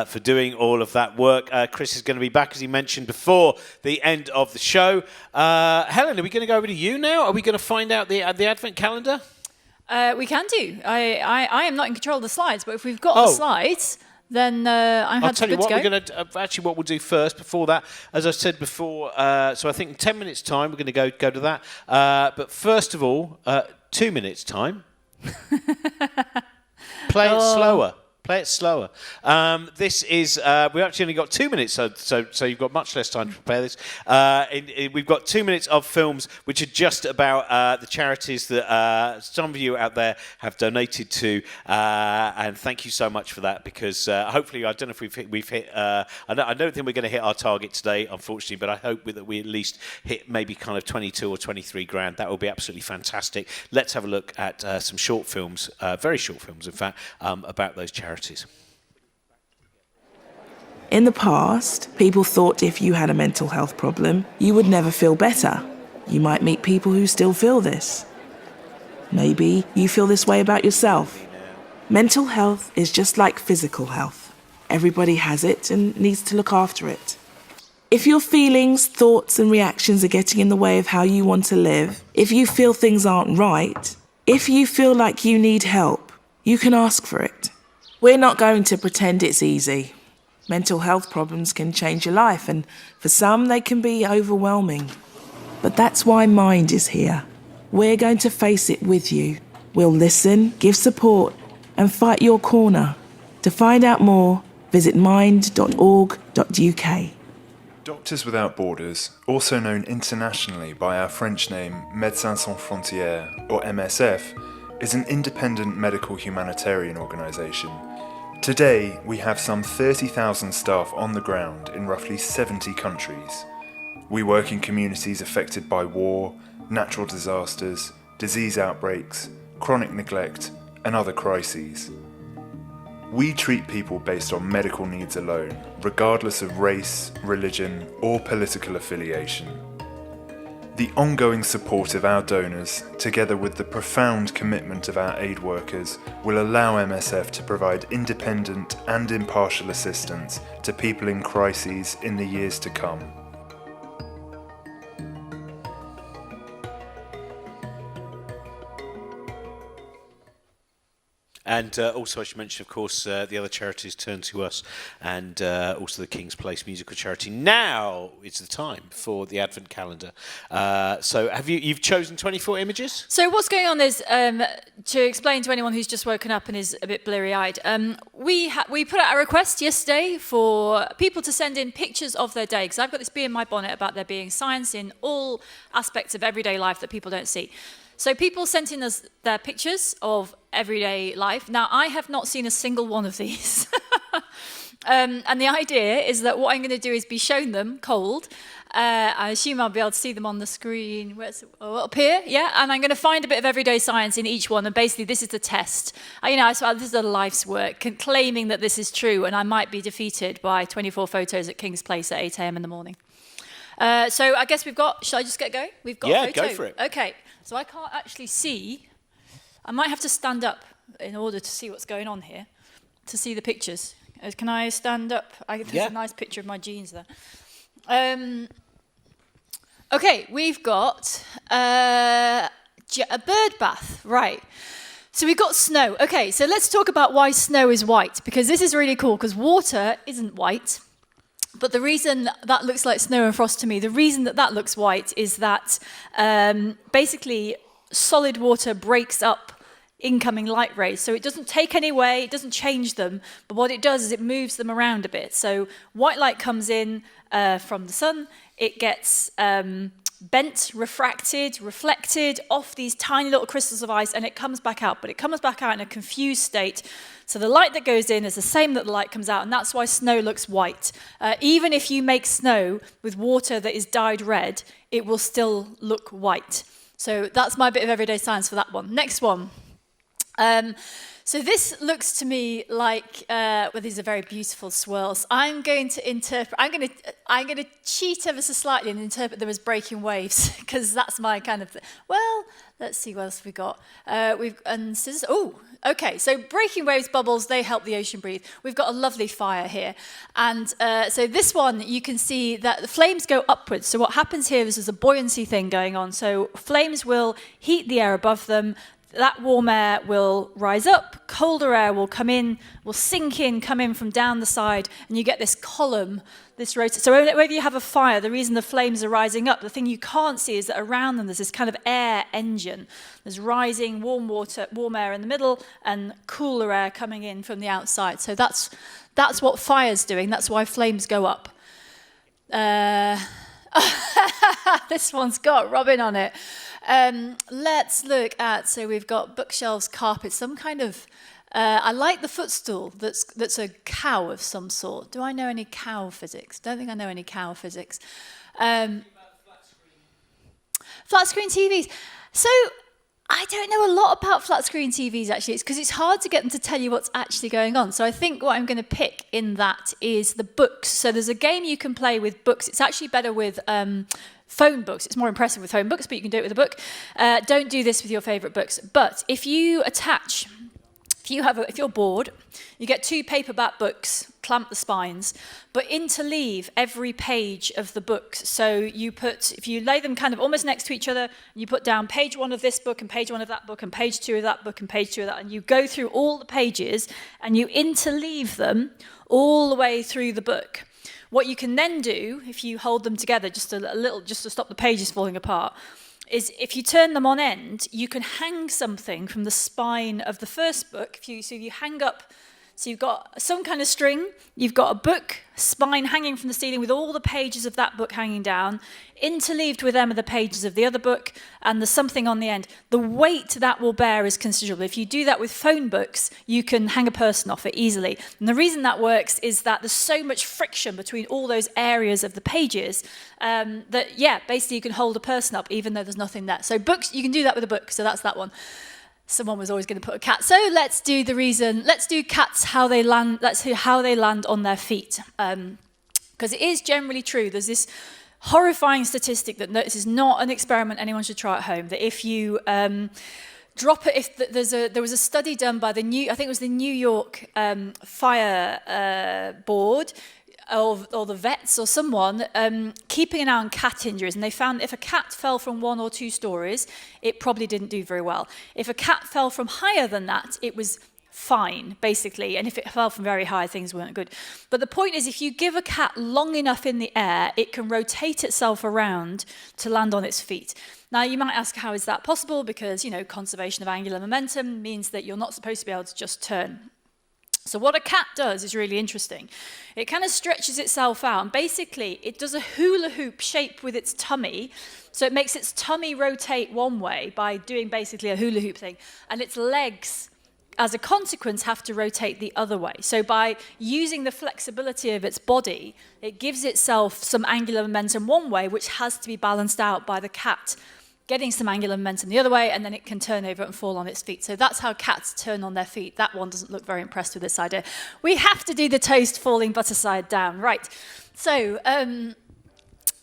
B: for doing all of that work. Chris is going to be back, as he mentioned, before the end of the show. Helen, are we going to go over to you now? Are we going to find out the Advent calendar?
F: We can do. I am not in control of the slides, but if we've got the slides, then I'm
B: I'll tell you what,
F: go.
B: we're going to actually what we'll do first. Before that, as I said before, so I think in 10 minutes' time we're going to go to that. But first of all, 2 minutes' time. Play it slower. Play it slower. This is, we actually only got 2 minutes, so you've got much less time to prepare this. We've got 2 minutes of films which are just about the charities that some of you out there have donated to, and thank you so much for that, because hopefully, I don't know if we've hit, I don't think we're going to hit our target today, unfortunately, but I hope that we at least hit maybe kind of 22 or 23 grand. That would be absolutely fantastic. Let's have a look at some short films, very short films, in fact, about those charities.
H: In the past, people thought if you had a mental health problem, you would never feel better. You might meet people who still feel this. Maybe you feel this way about yourself. Mental health is just like physical health. Everybody has it and needs to look after it. If your feelings, thoughts and reactions are getting in the way of how you want to live, if you feel things aren't right, if you feel like you need help, you can ask for it. We're not going to pretend it's easy. Mental health problems can change your life, and for some they can be overwhelming. But that's why Mind is here. We're going to face it with you. We'll listen, give support, and fight your corner. To find out more, visit mind.org.uk.
I: Doctors Without Borders, also known internationally by our French name Médecins Sans Frontières, or MSF, is an independent medical humanitarian organisation. Today, we have some 30,000 staff on the ground in roughly 70 countries. We work in communities affected by war, natural disasters, disease outbreaks, chronic neglect, and other crises. We treat people based on medical needs alone, regardless of race, religion, or political affiliation. The ongoing support of our donors, together with the profound commitment of our aid workers, will allow MSF to provide independent and impartial assistance to people in crises in the years to come.
B: And also, I should mention, of course, the other charities turn to us, and also the King's Place musical charity. Now it's the time for the Advent calendar. So you've chosen 24 images?
F: So what's going on is, to explain to anyone who's just woken up and is a bit bleary-eyed, we put out a request yesterday for people to send in pictures of their day, because I've got this bee in my bonnet about there being science in all aspects of everyday life that people don't see. So people sent in us their pictures of everyday life. Now, I have not seen a single one of these. And the idea is that what I'm going to do is be shown them cold. I assume I'll be able to see them on the screen. Up here? Yeah. And I'm going to find a bit of everyday science in each one. And basically, this is the test. So this is a life's work, claiming that this is true. And I might be defeated by 24 photos at King's Place at 8 a.m. in the morning. So I guess we've got... Shall I just get going? We've got a photo.
B: Go for it.
F: Okay. So I can't actually see. I might have to stand up in order to see what's going on here, to see the pictures. Can I stand up? There's a nice picture of my jeans there. Okay, we've got a bird bath, right. So we've got snow. Okay, so let's talk about why snow is white, because this is really cool, because water isn't white. But the reason that looks like snow and frost to me, the reason that looks white is that basically solid water breaks up incoming light rays. So it doesn't take any away, it doesn't change them, but what it does is it moves them around a bit. So white light comes in from the sun, it gets bent, refracted, reflected off these tiny little crystals of ice, and it comes back out, but it comes back out in a confused state. So the light that goes in is the same that the light comes out, and that's why snow looks white. Even if you make snow with water that is dyed red, it will still look white. So that's my bit of everyday science for that one. Next one. So this looks to me like, these are very beautiful swirls. I'm going to cheat ever so slightly and interpret them as breaking waves, because that's my kind of, let's see what else we got. Okay, so breaking waves, bubbles, they help the ocean breathe. We've got a lovely fire here. And so this one, you can see that the flames go upwards. So what happens here is there's a buoyancy thing going on. So flames will heat the air above them. That warm air will rise up, colder air will come in, will sink in, come in from down the side, and you get this column, this rotate. So whenever you have a fire, the reason the flames are rising up, the thing you can't see is that around them there's this kind of air engine. There's rising warm air in the middle, and cooler air coming in from the outside. So that's what fire's doing. That's why flames go up. This one's got Robin on it. Let's look at, so we've got bookshelves, carpets, some kind of, I like the footstool that's a cow of some sort. Do I know any cow physics? Don't think I know any cow physics. Flat screen TVs. So I don't know a lot about flat screen TVs, actually. It's because it's hard to get them to tell you what's actually going on. So I think what I'm going to pick in that is the books. So there's a game you can play with books. It's actually better with phone books. It's more impressive with phone books, but you can do it with a book. Don't do this with your favourite books. But if you're bored, you get 2 paperback books, clamp the spines, but interleave every page of the book. So if you lay them kind of almost next to each other, you put down page 1 of this book and page 1 of that book and page 2 of that book and page 2 of that, and you go through all the pages and you interleave them all the way through the book. What you can then do, if you hold them together just a little, just to stop the pages falling apart, is if you turn them on end, you can hang something from the spine of the first book. So you hang up, so you've got some kind of string, you've got a book spine hanging from the ceiling with all the pages of that book hanging down, interleaved with them are the pages of the other book, and there's something on the end. The weight that will bear is considerable. If you do that with phone books, you can hang a person off it easily. And the reason that works is that there's so much friction between all those areas of the pages basically you can hold a person up even though there's nothing there. So books, you can do that with a book, so that's that one. Someone was always going to put a cat. So let's do cats, how they land. Let's see how they land on their feet. Because it is generally true. There's this horrifying statistic that this is not an experiment anyone should try at home. That if you drop it, there was a study done by the New York Fire Board, or the vets or someone, keeping an eye on cat injuries, and they found if a cat fell from 1 or 2 stories, it probably didn't do very well. If a cat fell from higher than that, it was fine, basically, and if it fell from very high, things weren't good. But the point is, if you give a cat long enough in the air, it can rotate itself around to land on its feet. Now, you might ask, how is that possible? Because, conservation of angular momentum means that you're not supposed to be able to just turn. So what a cat does is really interesting. It kind of stretches itself out, and basically it does a hula hoop shape with its tummy. So it makes its tummy rotate one way by doing basically a hula hoop thing, and its legs as a consequence, have to rotate the other way. So by using the flexibility of its body, it gives itself some angular momentum one way, which has to be balanced out by the cat getting some angular momentum the other way, and then it can turn over and fall on its feet. So that's how cats turn on their feet. That one doesn't look very impressed with this idea. We have to do the toast falling butter side down. Right. So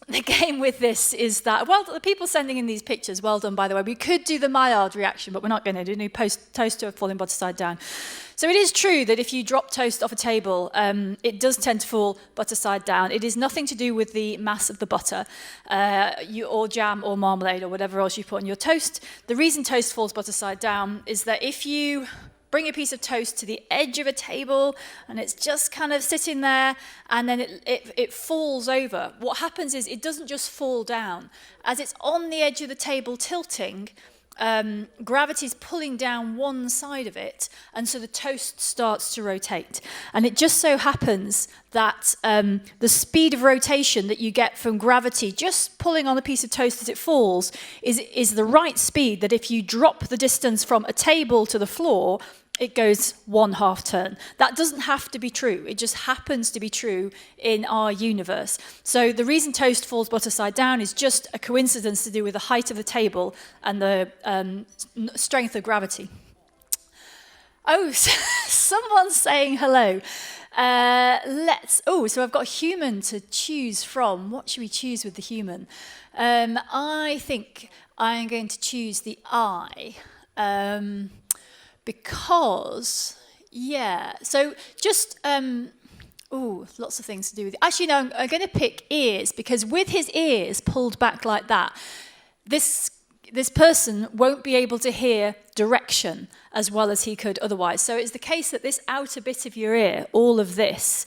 F: the game with this is that, well, the people sending in these pictures, well done, by the way. We could do the Maillard reaction, but we're not going to do new toast falling butter side down. So it is true that if you drop toast off a table, it does tend to fall butter side down. It is nothing to do with the mass of the butter, or jam or marmalade or whatever else you put on your toast. The reason toast falls butter side down is that if you bring a piece of toast to the edge of a table and it's just kind of sitting there and then it falls over, what happens is it doesn't just fall down. As it's on the edge of the table tilting, gravity is pulling down one side of it, and so the toast starts to rotate. And it just so happens that the speed of rotation that you get from gravity just pulling on a piece of toast as it falls is the right speed that if you drop the distance from a table to the floor, it goes 1/2 turn. That doesn't have to be true. It just happens to be true in our universe. So the reason toast falls butter side down is just a coincidence to do with the height of the table and the strength of gravity. Oh, someone's saying hello. So I've got a human to choose from. What should we choose with the human? I think I'm going to choose the eye. Because, so just, lots of things to do with it. Actually, no, I'm going to pick ears, because with his ears pulled back like that, this person won't be able to hear direction as well as he could otherwise. So it's the case that this outer bit of your ear, all of this,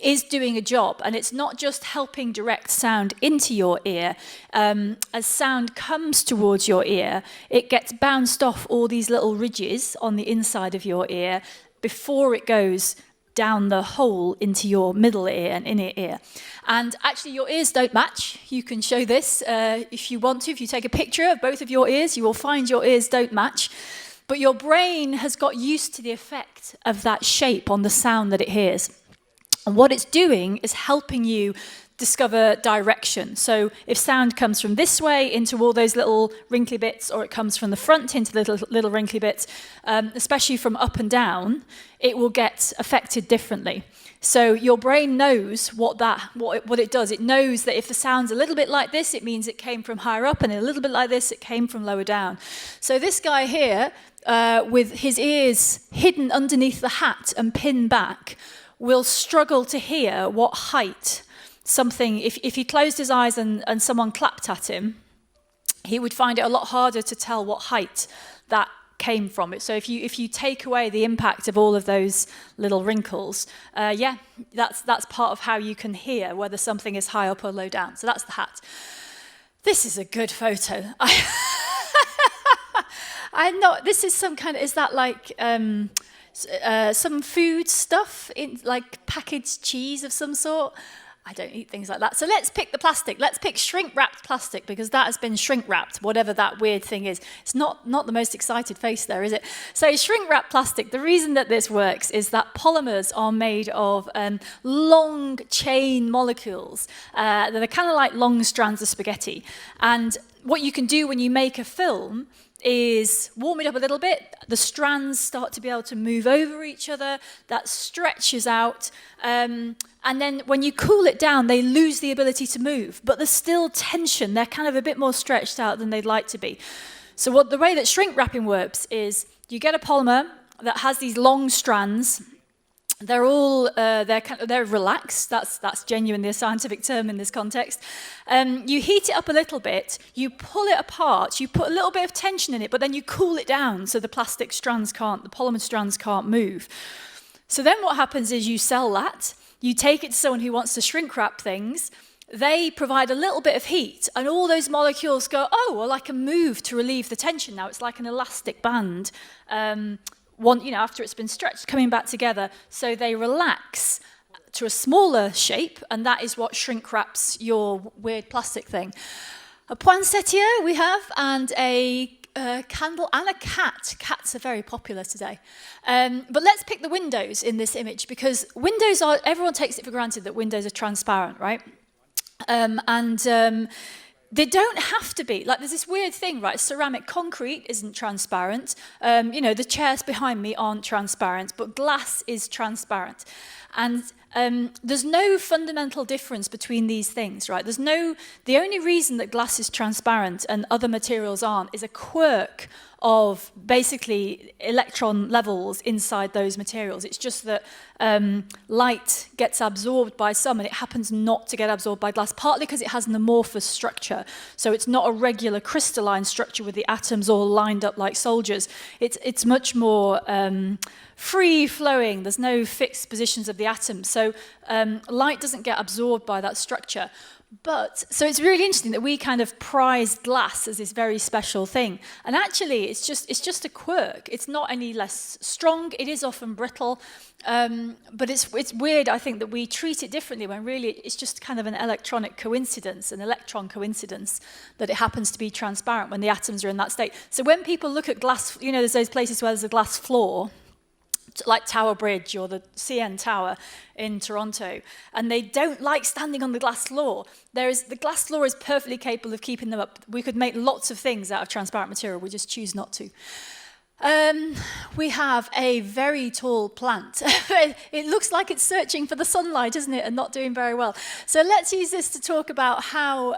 F: is doing a job, and it's not just helping direct sound into your ear. As sound comes towards your ear, it gets bounced off all these little ridges on the inside of your ear before it goes down the hole into your middle ear and inner ear. And actually your ears don't match. You can show this if you want to. If you take a picture of both of your ears, you will find your ears don't match. But your brain has got used to the effect of that shape on the sound that it hears. And what it's doing is helping you discover direction. So if sound comes from this way into all those little wrinkly bits, or it comes from the front into little wrinkly bits, especially from up and down, it will get affected differently. So your brain knows what it does. It knows that if the sound's a little bit like this, it means it came from higher up, and a little bit like this, it came from lower down. So this guy here, with his ears hidden underneath the hat and pinned back, will struggle to hear what height something, if he closed his eyes and someone clapped at him, he would find it a lot harder to tell what height that came from it. So if you take away the impact of all of those little wrinkles, that's part of how you can hear whether something is high up or low down. So that's the hat. This is a good photo. This is some kind of, is that like some food stuff, in like packaged cheese of some sort? I don't eat things like that. So let's pick the plastic. Let's pick shrink-wrapped plastic, because that has been shrink-wrapped, whatever that weird thing is. It's not the most excited face there, is it? So shrink-wrapped plastic, the reason that this works is that polymers are made of long chain molecules that are kind of like long strands of spaghetti. And what you can do when you make a film is warm it up a little bit, the strands start to be able to move over each other, that stretches out, and then when you cool it down, they lose the ability to move, but there's still tension. They're kind of a bit more stretched out than they'd like to be. So the way that shrink wrapping works is you get a polymer that has these long strands. They're all they're relaxed. That's genuinely a scientific term in this context. You heat it up a little bit, you pull it apart, you put a little bit of tension in it, but then you cool it down so the polymer strands can't move. So then what happens is you sell that, you take it to someone who wants to shrink wrap things. They provide a little bit of heat, and all those molecules go, oh, well, I can move to relieve the tension now. It's like an elastic band. After it's been stretched, coming back together, so they relax to a smaller shape, and that is what shrink wraps your weird plastic thing. A poinsettia we have, and a candle and a cat. Cats are very popular today. But let's pick the windows in this image, because windows are, everyone takes it for granted that windows are transparent, right? They don't have to be. Like, there's this weird thing, right? Ceramic concrete isn't transparent. The chairs behind me aren't transparent, but glass is transparent. And there's no fundamental difference between these things, right? The only reason that glass is transparent and other materials aren't is a quirk of basically electron levels inside those materials. It's just that light gets absorbed by some, and it happens not to get absorbed by glass, partly because it has an amorphous structure. So it's not a regular crystalline structure with the atoms all lined up like soldiers. It's much more free-flowing. There's no fixed positions of the atoms. So light doesn't get absorbed by that structure. So it's really interesting that we kind of prize glass as this very special thing. And actually, it's just a quirk. It's not any less strong. It is often brittle. But it's weird, I think, that we treat it differently when really it's just kind of an electronic coincidence, an electron coincidence, that it happens to be transparent when the atoms are in that state. So when people look at glass, there's those places where there's a glass floor, like Tower Bridge or the CN Tower in Toronto, and they don't like standing on the glass floor. The glass floor is perfectly capable of keeping them up. We could make lots of things out of transparent material. We just choose not to. We have a very tall plant. It looks like it's searching for the sunlight, isn't it, and not doing very well. So let's use this to talk about how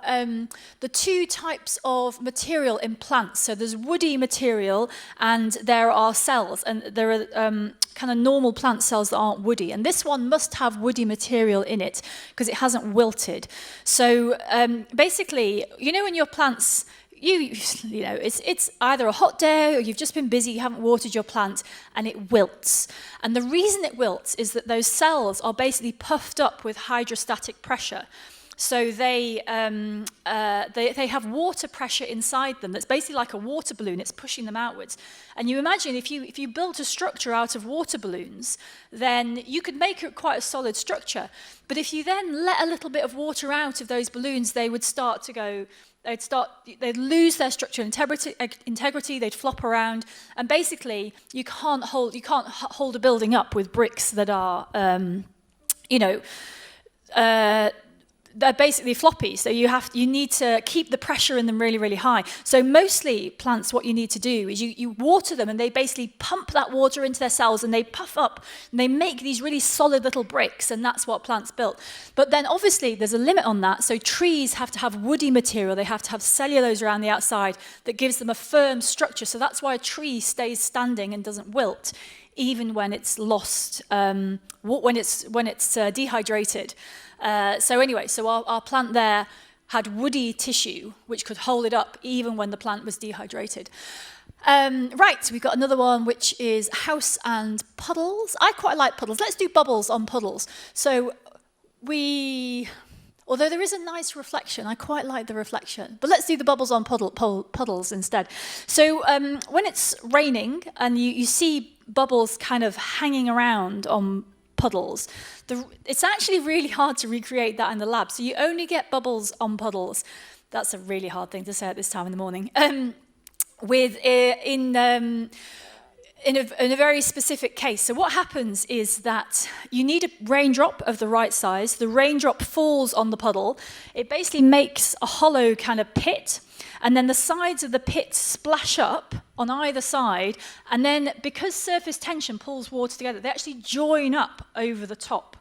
F: the two types of material in plants. So there's woody material and there are cells, and there are kind of normal plant cells that aren't woody. And this one must have woody material in it because it hasn't wilted. So basically, when your plants... it's either a hot day or you've just been busy, you haven't watered your plant, and it wilts. And the reason it wilts is that those cells are basically puffed up with hydrostatic pressure. So they have water pressure inside them that's basically like a water balloon. It's pushing them outwards. And you imagine if you built a structure out of water balloons, then you could make it quite a solid structure. But if you then let a little bit of water out of those balloons, they would start to go... They'd lose their structural integrity, they'd flop around, and basically you can't hold a building up with bricks that are, they're basically floppy, so you need to keep the pressure in them really, really high. So mostly plants, what you need to do is you water them, and they basically pump that water into their cells, and they puff up, and they make these really solid little bricks, and that's what plants built. But then obviously there's a limit on that, so trees have to have woody material, they have to have cellulose around the outside that gives them a firm structure, so that's why a tree stays standing and doesn't wilt, even when it's lost, when it's dehydrated. So our plant there had woody tissue, which could hold it up even when the plant was dehydrated. Right, so we've got another one, which is house and puddles. I quite like puddles. Let's do bubbles on puddles. So although there is a nice reflection, I quite like the reflection, but let's do the bubbles on puddles instead. So when it's raining and you see bubbles kind of hanging around on puddles, it's actually really hard to recreate that in the lab. So you only get bubbles on puddles. That's a really hard thing to say at this time in the morning. In a very specific case. So what happens is that you need a raindrop of the right size. The raindrop falls on the puddle. It basically makes a hollow kind of pit, and then the sides of the pit splash up on either side, and then because surface tension pulls water together, they actually join up over the top.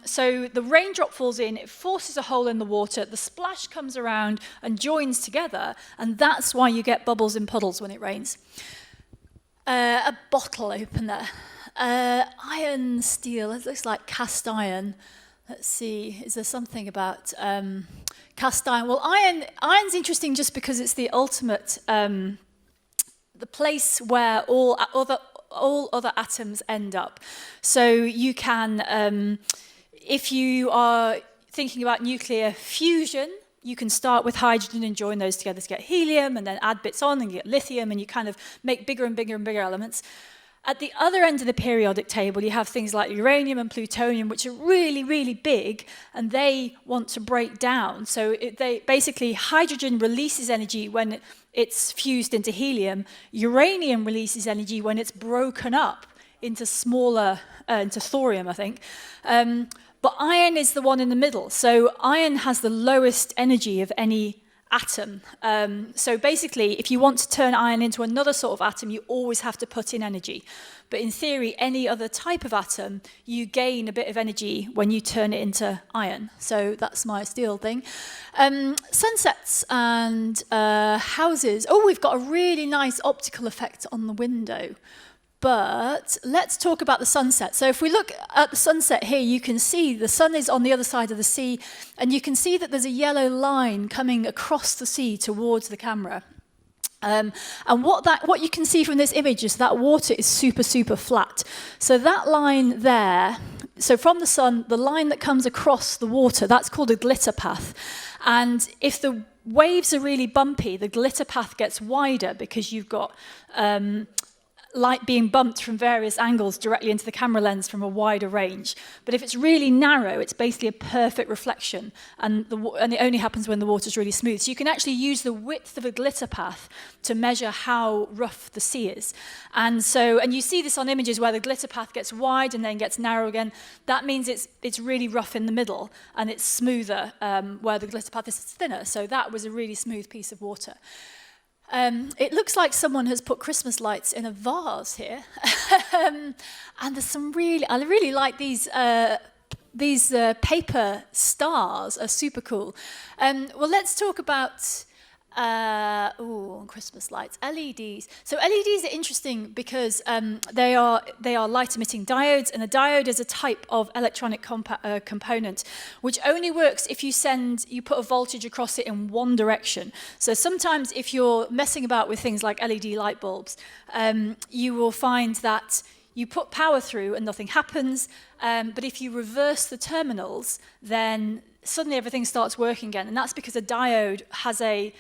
F: So the raindrop falls in, it forces a hole in the water, the splash comes around and joins together, and that's why you get bubbles in puddles when it rains. A bottle opener, iron steel, it looks like cast iron. Let's see, is there something about cast iron? Well, iron's interesting just because it's the ultimate, the place where all other atoms end up. So you can, if you are thinking about nuclear fusion, you can start with hydrogen and join those together to get helium, and then add bits on and you get lithium, and you kind of make bigger and bigger and bigger elements. At the other end of the periodic table, you have things like uranium and plutonium, which are really, really big, and they want to break down. So basically, hydrogen releases energy when it's fused into helium. Uranium releases energy when it's broken up into smaller, into thorium, I think. But iron is the one in the middle. So iron has the lowest energy of any atom. So basically, if you want to turn iron into another sort of atom, you always have to put in energy. But in theory, any other type of atom, you gain a bit of energy when you turn it into iron. So that's my steel thing. Sunsets and houses. Oh, we've got a really nice optical effect on the window. But let's talk about the sunset. So if we look at the sunset here, you can see the sun is on the other side of the sea, and you can see that there's a yellow line coming across the sea towards the camera. And what you can see from this image is that water is super, super flat. So that line there, so from the sun, the line that comes across the water, that's called a glitter path. And if the waves are really bumpy, the glitter path gets wider because you've got light being bumped from various angles directly into the camera lens from a wider range. But if it's really narrow, it's basically a perfect reflection, and it only happens when the water's really smooth. So you can actually use the width of a glitter path to measure how rough the sea is. And you see this on images where the glitter path gets wide and then gets narrow again. That means it's really rough in the middle, and it's smoother where the glitter path is thinner. So that was a really smooth piece of water. It looks like someone has put Christmas lights in a vase here. And there's some I really like these paper stars are super cool. Well, let's talk about Christmas lights, LEDs. So LEDs are interesting because they are light-emitting diodes, and a diode is a type of electronic component which only works if you put a voltage across it in one direction. So sometimes if you're messing about with things like LED light bulbs, you will find that you put power through and nothing happens, but if you reverse the terminals, then suddenly everything starts working again, and that's because a diode has a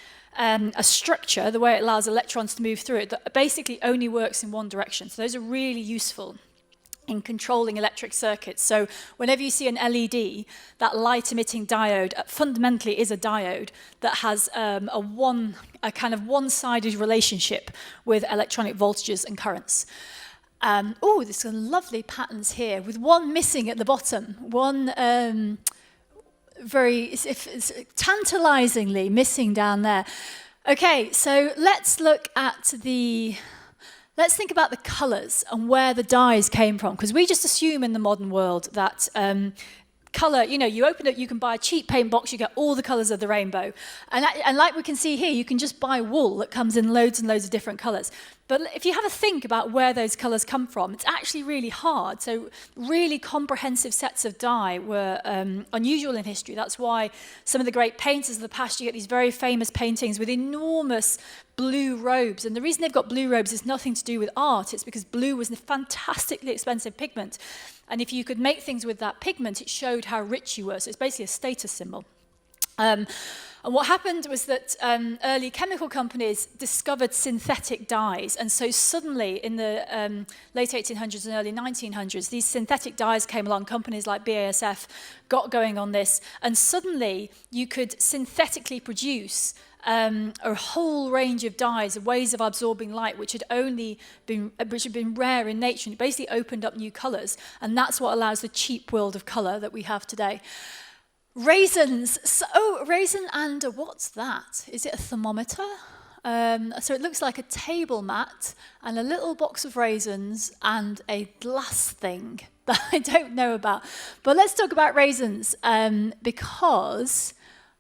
F: structure, the way it allows electrons to move through it, that basically only works in one direction. So those are really useful in controlling electric circuits. So whenever you see an LED, that light-emitting diode fundamentally is a diode that has a kind of one-sided relationship with electronic voltages and currents. There's some lovely patterns here, with one missing at the bottom, one very tantalizingly missing down there. Okay, so let's think about the colors and where the dyes came from, because we just assume in the modern world that color, you open it, you can buy a cheap paint box, you get all the colors of the rainbow. And like we can see here, you can just buy wool that comes in loads and loads of different colors. But if you have a think about where those colors come from, it's actually really hard. So really comprehensive sets of dye were unusual in history. That's why some of the great painters of the past, you get these very famous paintings with enormous blue robes. And the reason they've got blue robes is nothing to do with art. It's because blue was a fantastically expensive pigment. And if you could make things with that pigment, it showed how rich you were. So it's basically a status symbol. And what happened was that early chemical companies discovered synthetic dyes. And so suddenly, in the late 1800s and early 1900s, these synthetic dyes came along. Companies like BASF got going on this. And suddenly, you could synthetically produce a whole range of dyes, ways of absorbing light, which had been rare in nature. And it basically opened up new colors. And that's what allows the cheap world of color that we have today. Raisins. Raisin and what's that? Is it a thermometer? So it looks like a table mat and a little box of raisins and a glass thing that I don't know about. But let's talk about raisins because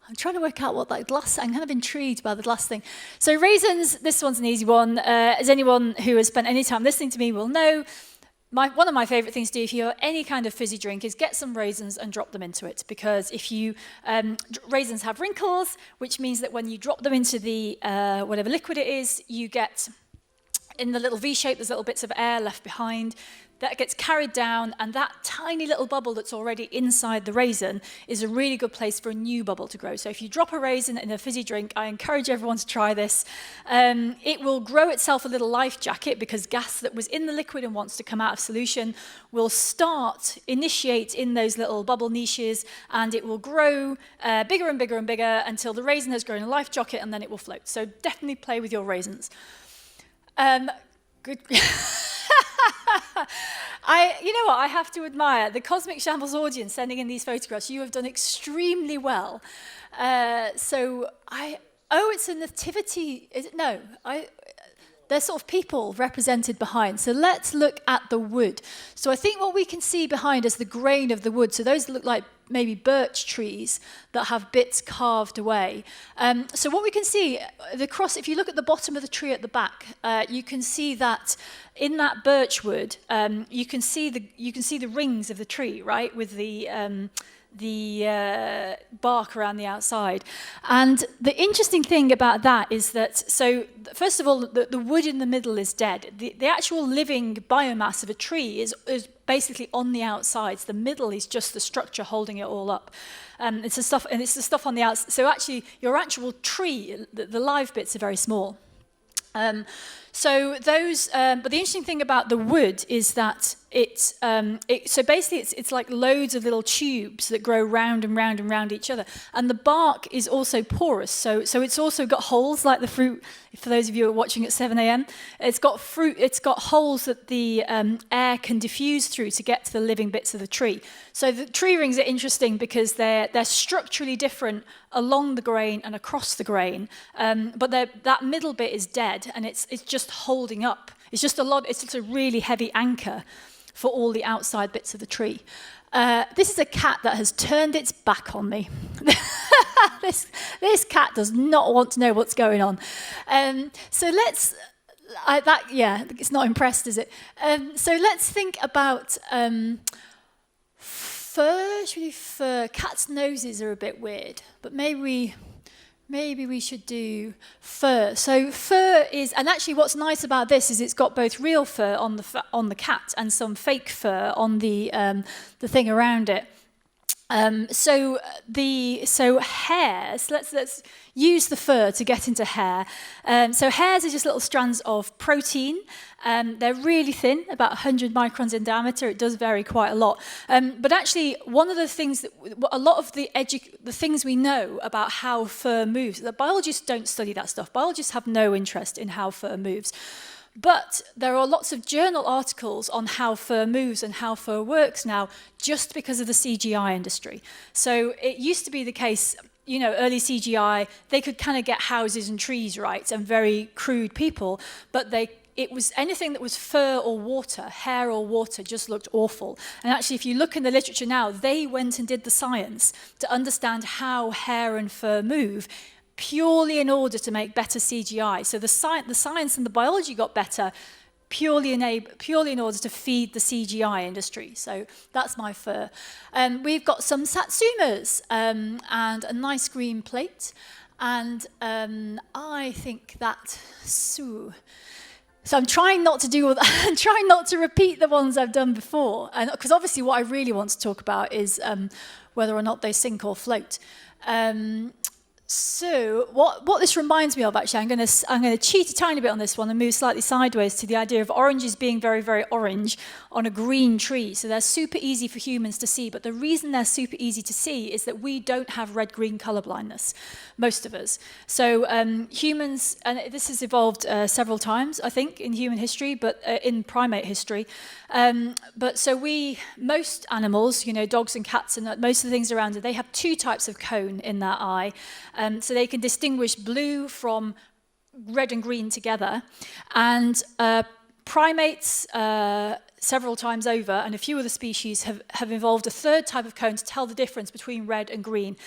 F: I'm trying to work out what that glass, I'm kind of intrigued by the glass thing. So raisins, this one's an easy one. As anyone who has spent any time listening to me will know, one of my favourite things to do if you have any kind of fizzy drink is get some raisins and drop them into it, because if you raisins have wrinkles, which means that when you drop them into the whatever liquid it is, you get in the little V shape, there's little bits of air left behind. that gets carried down, and that tiny little bubble that's already inside the raisin is a really good place for a new bubble to grow. So if you drop a raisin in a fizzy drink, I encourage everyone to try this. It will grow itself a little life jacket, because gas that was in the liquid and wants to come out of solution will initiate in those little bubble niches, and it will grow bigger and bigger and bigger until the raisin has grown a life jacket, and then it will float. So definitely play with your raisins. Good. You know what, I have to admire the Cosmic Shambles audience sending in these photographs. You have done extremely well. It's a nativity, is it? No, there's sort of people represented behind. So let's look at the wood. So I think what we can see behind is the grain of the wood. So those look like maybe birch trees that have bits carved away. So what we can see, if you look at the bottom of the tree at the back, you can see that in that birch wood, you can see the rings of the tree, right, with the bark around the outside. And the interesting thing about that is that, so first of all, the wood in the middle is dead. The actual living biomass of a tree is basically on the outsides. The middle is just the structure holding it all up. It's the stuff on the outside. So actually, your actual tree, the live bits are very small. But the interesting thing about the wood is that so basically it's like loads of little tubes that grow round and round and round each other, and the bark is also porous. So it's also got holes like the fruit. For those of you who are watching at 7 a.m., it's got holes that the air can diffuse through to get to the living bits of the tree. So the tree rings are interesting because they're structurally different along the grain and across the grain, but that middle bit is dead, and it's just holding up. It's just a really heavy anchor for all the outside bits of the tree. This is a cat that has turned its back on me. This cat does not want to know what's going on. It's not impressed, is it? So let's think about fur. Should we do fur? Cats' noses are a bit weird, but maybe we should do fur. So fur is, and actually what's nice about this is it's got both real fur on the cat and some fake fur on the thing around it. So hairs, let's use the fur to get into hair. So hairs are just little strands of protein. They're really thin, about 100 microns in diameter. It does vary quite a lot. But actually, one of the things a lot of the things we know about how fur moves, the biologists don't study that stuff. Biologists have no interest in how fur moves. But there are lots of journal articles on how fur moves and how fur works now, just because of the CGI industry. So it used to be the case, early CGI, they could kind of get houses and trees right, and very crude people, but it was anything that was fur or water, hair or water, just looked awful. And actually, if you look in the literature now, they went and did the science to understand how hair and fur move, purely in order to make better CGI. So the science and the biology got better purely in order to feed the CGI industry. So that's my fur. We've got some satsumas and a nice green plate. And I think that... So I'm trying not to do all that. I'm trying not to repeat the ones I've done before. Because obviously what I really want to talk about is whether or not they sink or float. So what this reminds me of, actually, I'm going to cheat a tiny bit on this one and move slightly sideways to the idea of oranges being very, very orange on a green tree. So they're super easy for humans to see, but the reason they're super easy to see is that we don't have red-green color blindness, most of us. So humans, and this has evolved several times, I think, in human history, but in primate history. But so most animals, dogs and cats and most of the things around it, they have two types of cone in their eye. So they can distinguish blue from red and green together. And primates, several times over, and a few other species have evolved a third type of cone to tell the difference between red and green.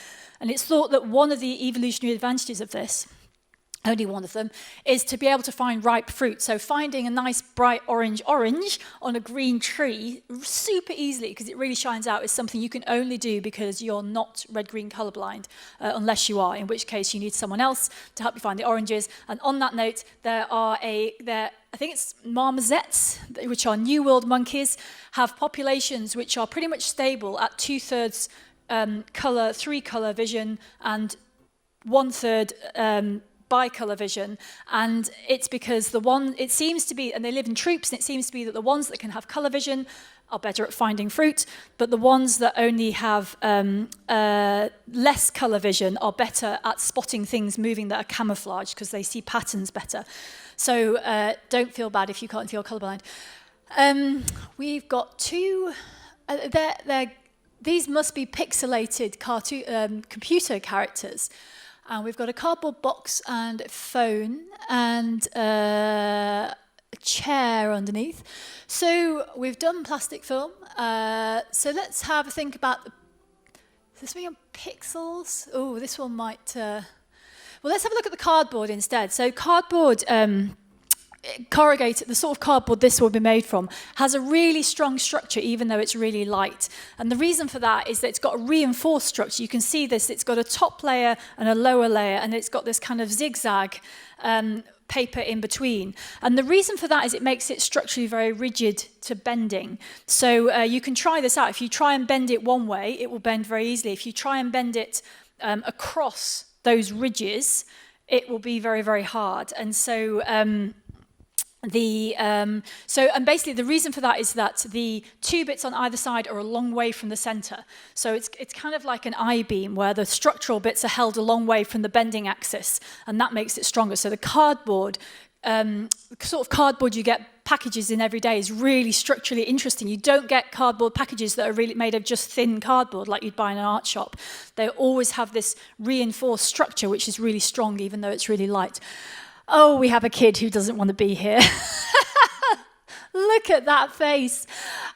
F: And it's thought that one of the evolutionary advantages of this only one of them, is to be able to find ripe fruit. So finding a nice bright orange on a green tree super easily, because it really shines out, is something you can only do because you're not red-green colourblind, unless you are, in which case you need someone else to help you find the oranges. And on that note, I think it's marmosets, which are New World monkeys, have populations which are pretty much stable at 2/3 colour, 3-colour vision, and 1/3 bicolour vision, and it's because it seems to be, and they live in troops, and it seems to be that the ones that can have colour vision are better at finding fruit, but the ones that only have less colour vision are better at spotting things moving that are camouflaged because they see patterns better. So don't feel bad if you're colourblind. We've got two. These must be pixelated cartoon computer characters. And we've got a cardboard box and a phone and a chair underneath. So we've done plastic film. So let's have a think about is this on pixels? Oh, this one might. Well, let's have a look at the cardboard instead. So cardboard. Corrugated, the sort of cardboard this will be made from, has a really strong structure even though it's really light. And the reason for that is that it's got a reinforced structure. You can see this, it's got a top layer and a lower layer, and it's got this kind of zigzag paper in between. And the reason for that is it makes it structurally very rigid to bending. So you can try this out. If you try and bend it one way, it will bend very easily. If you try and bend it across those ridges, it will be very, very hard. And so and basically the reason for that is that the two bits on either side are a long way from the center. So it's kind of like an I-beam where the structural bits are held a long way from the bending axis, and that makes it stronger. So the cardboard, sort of cardboard you get packages in every day is really structurally interesting. You don't get cardboard packages that are really made of just thin cardboard like you'd buy in an art shop. They always have this reinforced structure which is really strong even though it's really light. Oh, we have a kid who doesn't want to be here. Look at that face.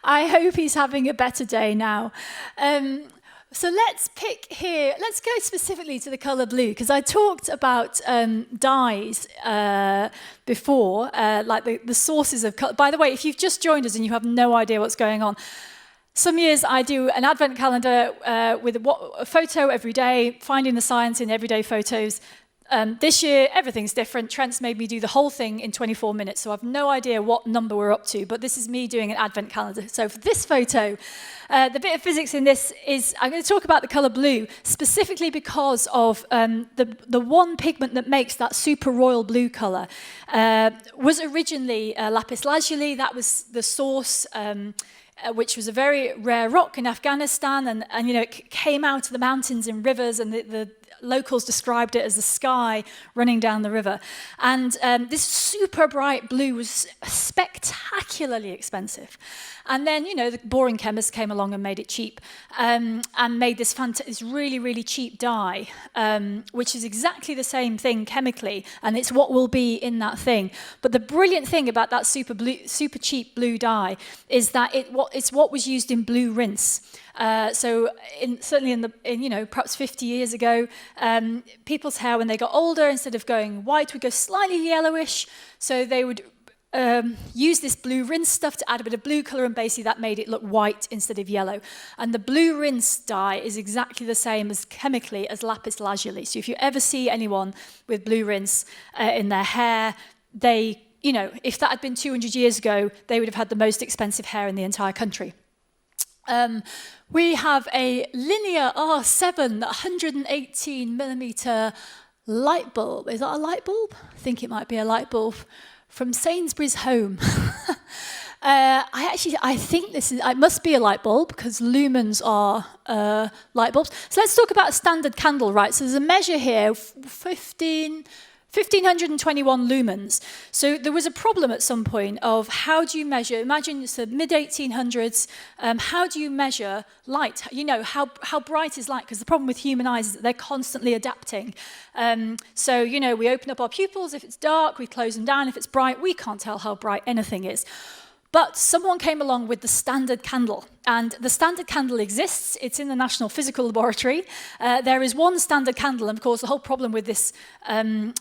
F: I hope he's having a better day now. So let's pick here. Let's go specifically to the colour blue, because I talked about dyes before, like the sources of colour. By the way, if you've just joined us and you have no idea what's going on, some years I do an advent calendar with a photo every day, finding the science in everyday photos. This year, everything's different. Trent's made me do the whole thing in 24 minutes, so I've no idea what number we're up to, but this is me doing an advent calendar. So for this photo, the bit of physics in this is, I'm going to talk about the colour blue, specifically because of the one pigment that makes that super royal blue colour was originally lapis lazuli. That was the source, which was a very rare rock in Afghanistan, and you know, it came out of the mountains and rivers, and the locals described it as the sky running down the river. And this super bright blue was spectacularly expensive. And then, you know, the boring chemists came along and made it cheap, and made this really, really cheap dye, which is exactly the same thing chemically, and it's what will be in that thing. But the brilliant thing about that super cheap blue dye is that it's what was used in blue rinse. So certainly you know, perhaps 50 years ago, people's hair when they got older, instead of going white, would go slightly yellowish. So they would use this blue rinse stuff to add a bit of blue colour, and basically that made it look white instead of yellow. And the blue rinse dye is exactly the same as chemically as lapis lazuli. So if you ever see anyone with blue rinse in their hair, they, you know, if that had been 200 years ago, they would have had the most expensive hair in the entire country. We have a linear R7 118 millimeter light bulb. Is that a light bulb? I think it might be a light bulb from Sainsbury's Home. I think it must be a light bulb because lumens are light bulbs. So let's talk about a standard candle, right? So there's a measure here, 1,521 lumens. So there was a problem at some point of how do you measure, imagine it's the mid-1800s, how do you measure light? You know, how bright is light? Because the problem with human eyes is that they're constantly adapting. So, you know, we open up our pupils, if it's dark, we close them down, if it's bright, we can't tell how bright anything is. But someone came along with the standard candle. And the standard candle exists. It's in the National Physical Laboratory. There is one standard candle. And of course, the whole problem with this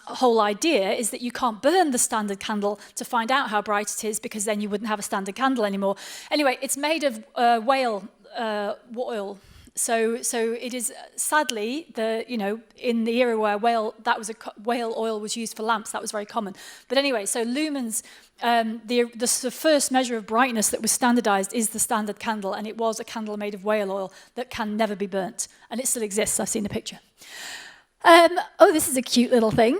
F: whole idea is that you can't burn the standard candle to find out how bright it is, because then you wouldn't have a standard candle anymore. Anyway, it's made of whale oil. So it is, sadly, in the era where whale oil was used for lamps, that was very common. But anyway, so lumens, the first measure of brightness that was standardized is the standard candle, and it was a candle made of whale oil that can never be burnt, and it still exists. I've seen the picture. This is a cute little thing.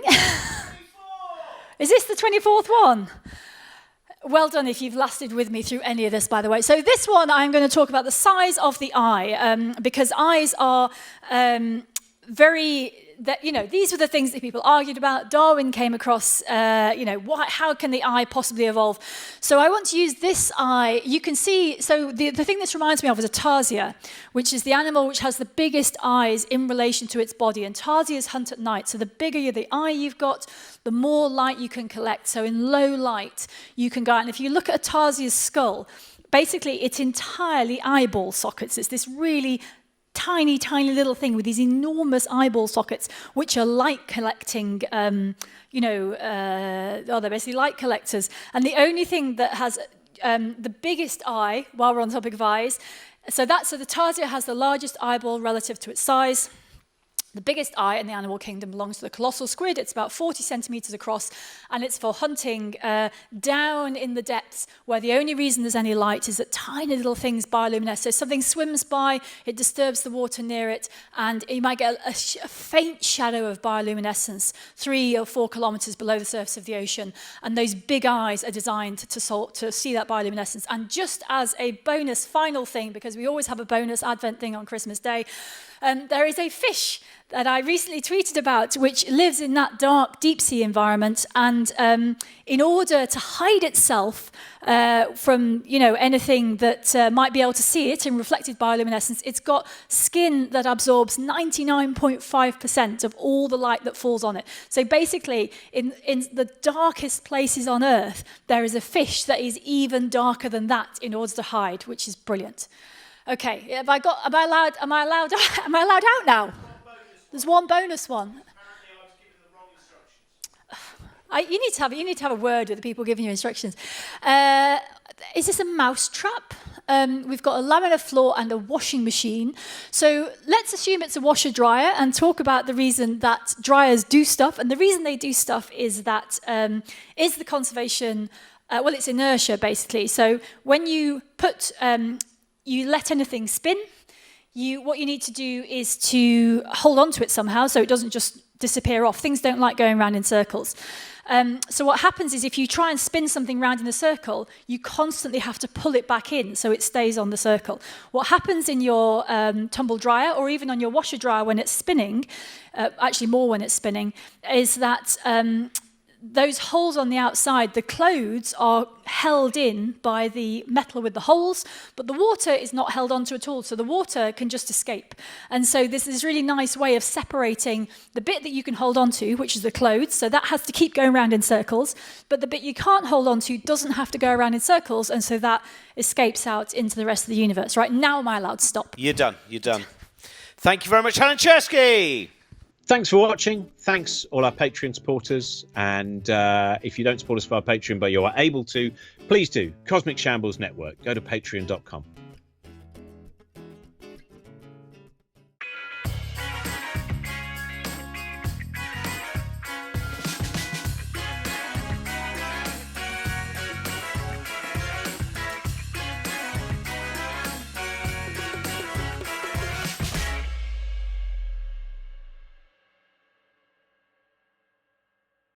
F: Is this the 24th one? Well done if you've lasted with me through any of this, by the way. So this one, I'm going to talk about the size of the eye, because eyes are these were the things that people argued about. Darwin came across, how can the eye possibly evolve? So I want to use this eye. You can see, so the thing this reminds me of is a tarsier, which is the animal which has the biggest eyes in relation to its body. And tarsiers hunt at night. So the bigger the eye you've got, the more light you can collect. So in low light, you can go out. And if you look at a tarsier's skull, basically it's entirely eyeball sockets. It's this really tiny, tiny little thing with these enormous eyeball sockets, which are light collecting, they're basically light collectors. And the only thing that has the biggest eye, while we're on the topic of eyes, so the tarsier has the largest eyeball relative to its size. The biggest eye in the animal kingdom belongs to the colossal squid. It's about 40 centimeters across, and it's for hunting down in the depths, where the only reason there's any light is that tiny little things bioluminesce. So something swims by, it disturbs the water near it, and you might get a faint shadow of bioluminescence 3 or 4 kilometers below the surface of the ocean. And those big eyes are designed to see that bioluminescence. And just as a bonus final thing, because we always have a bonus Advent thing on Christmas Day, there is a fish that I recently tweeted about, which lives in that dark deep sea environment, and in order to hide itself from anything that might be able to see it in reflected bioluminescence, it's got skin that absorbs 99.5% of all the light that falls on it. So basically, in the darkest places on Earth, there is a fish that is even darker than that in order to hide, which is brilliant. Okay, am I allowed out now? There's one bonus one. You need to have a word with the people giving you instructions. Is this a mouse trap? We've got a laminar floor and a washing machine. So let's assume it's a washer dryer and talk about the reason that dryers do stuff. And the reason they do stuff is that is the conservation. It's inertia basically. So when you put you let anything spin, what you need to do is to hold on to it somehow so it doesn't just disappear off. Things don't like going around in circles. So what happens is if you try and spin something round in a circle, you constantly have to pull it back in so it stays on the circle. What happens in your tumble dryer, or even on your washer dryer when it's spinning, actually more when it's spinning, is that those holes on the outside, the clothes are held in by the metal with the holes, but the water is not held onto at all, so the water can just escape. And so this is a really nice way of separating the bit that you can hold onto, which is the clothes, so that has to keep going around in circles, but the bit you can't hold onto doesn't have to go around in circles, and so that escapes out into the rest of the universe. Right, now am I allowed to stop?
B: You're done. Thank you very much, Helen Czerski.
A: Thanks for watching. Thanks all our Patreon supporters. And if you don't support us via Patreon, but you are able to, please do. Cosmic Shambles Network. Go to patreon.com.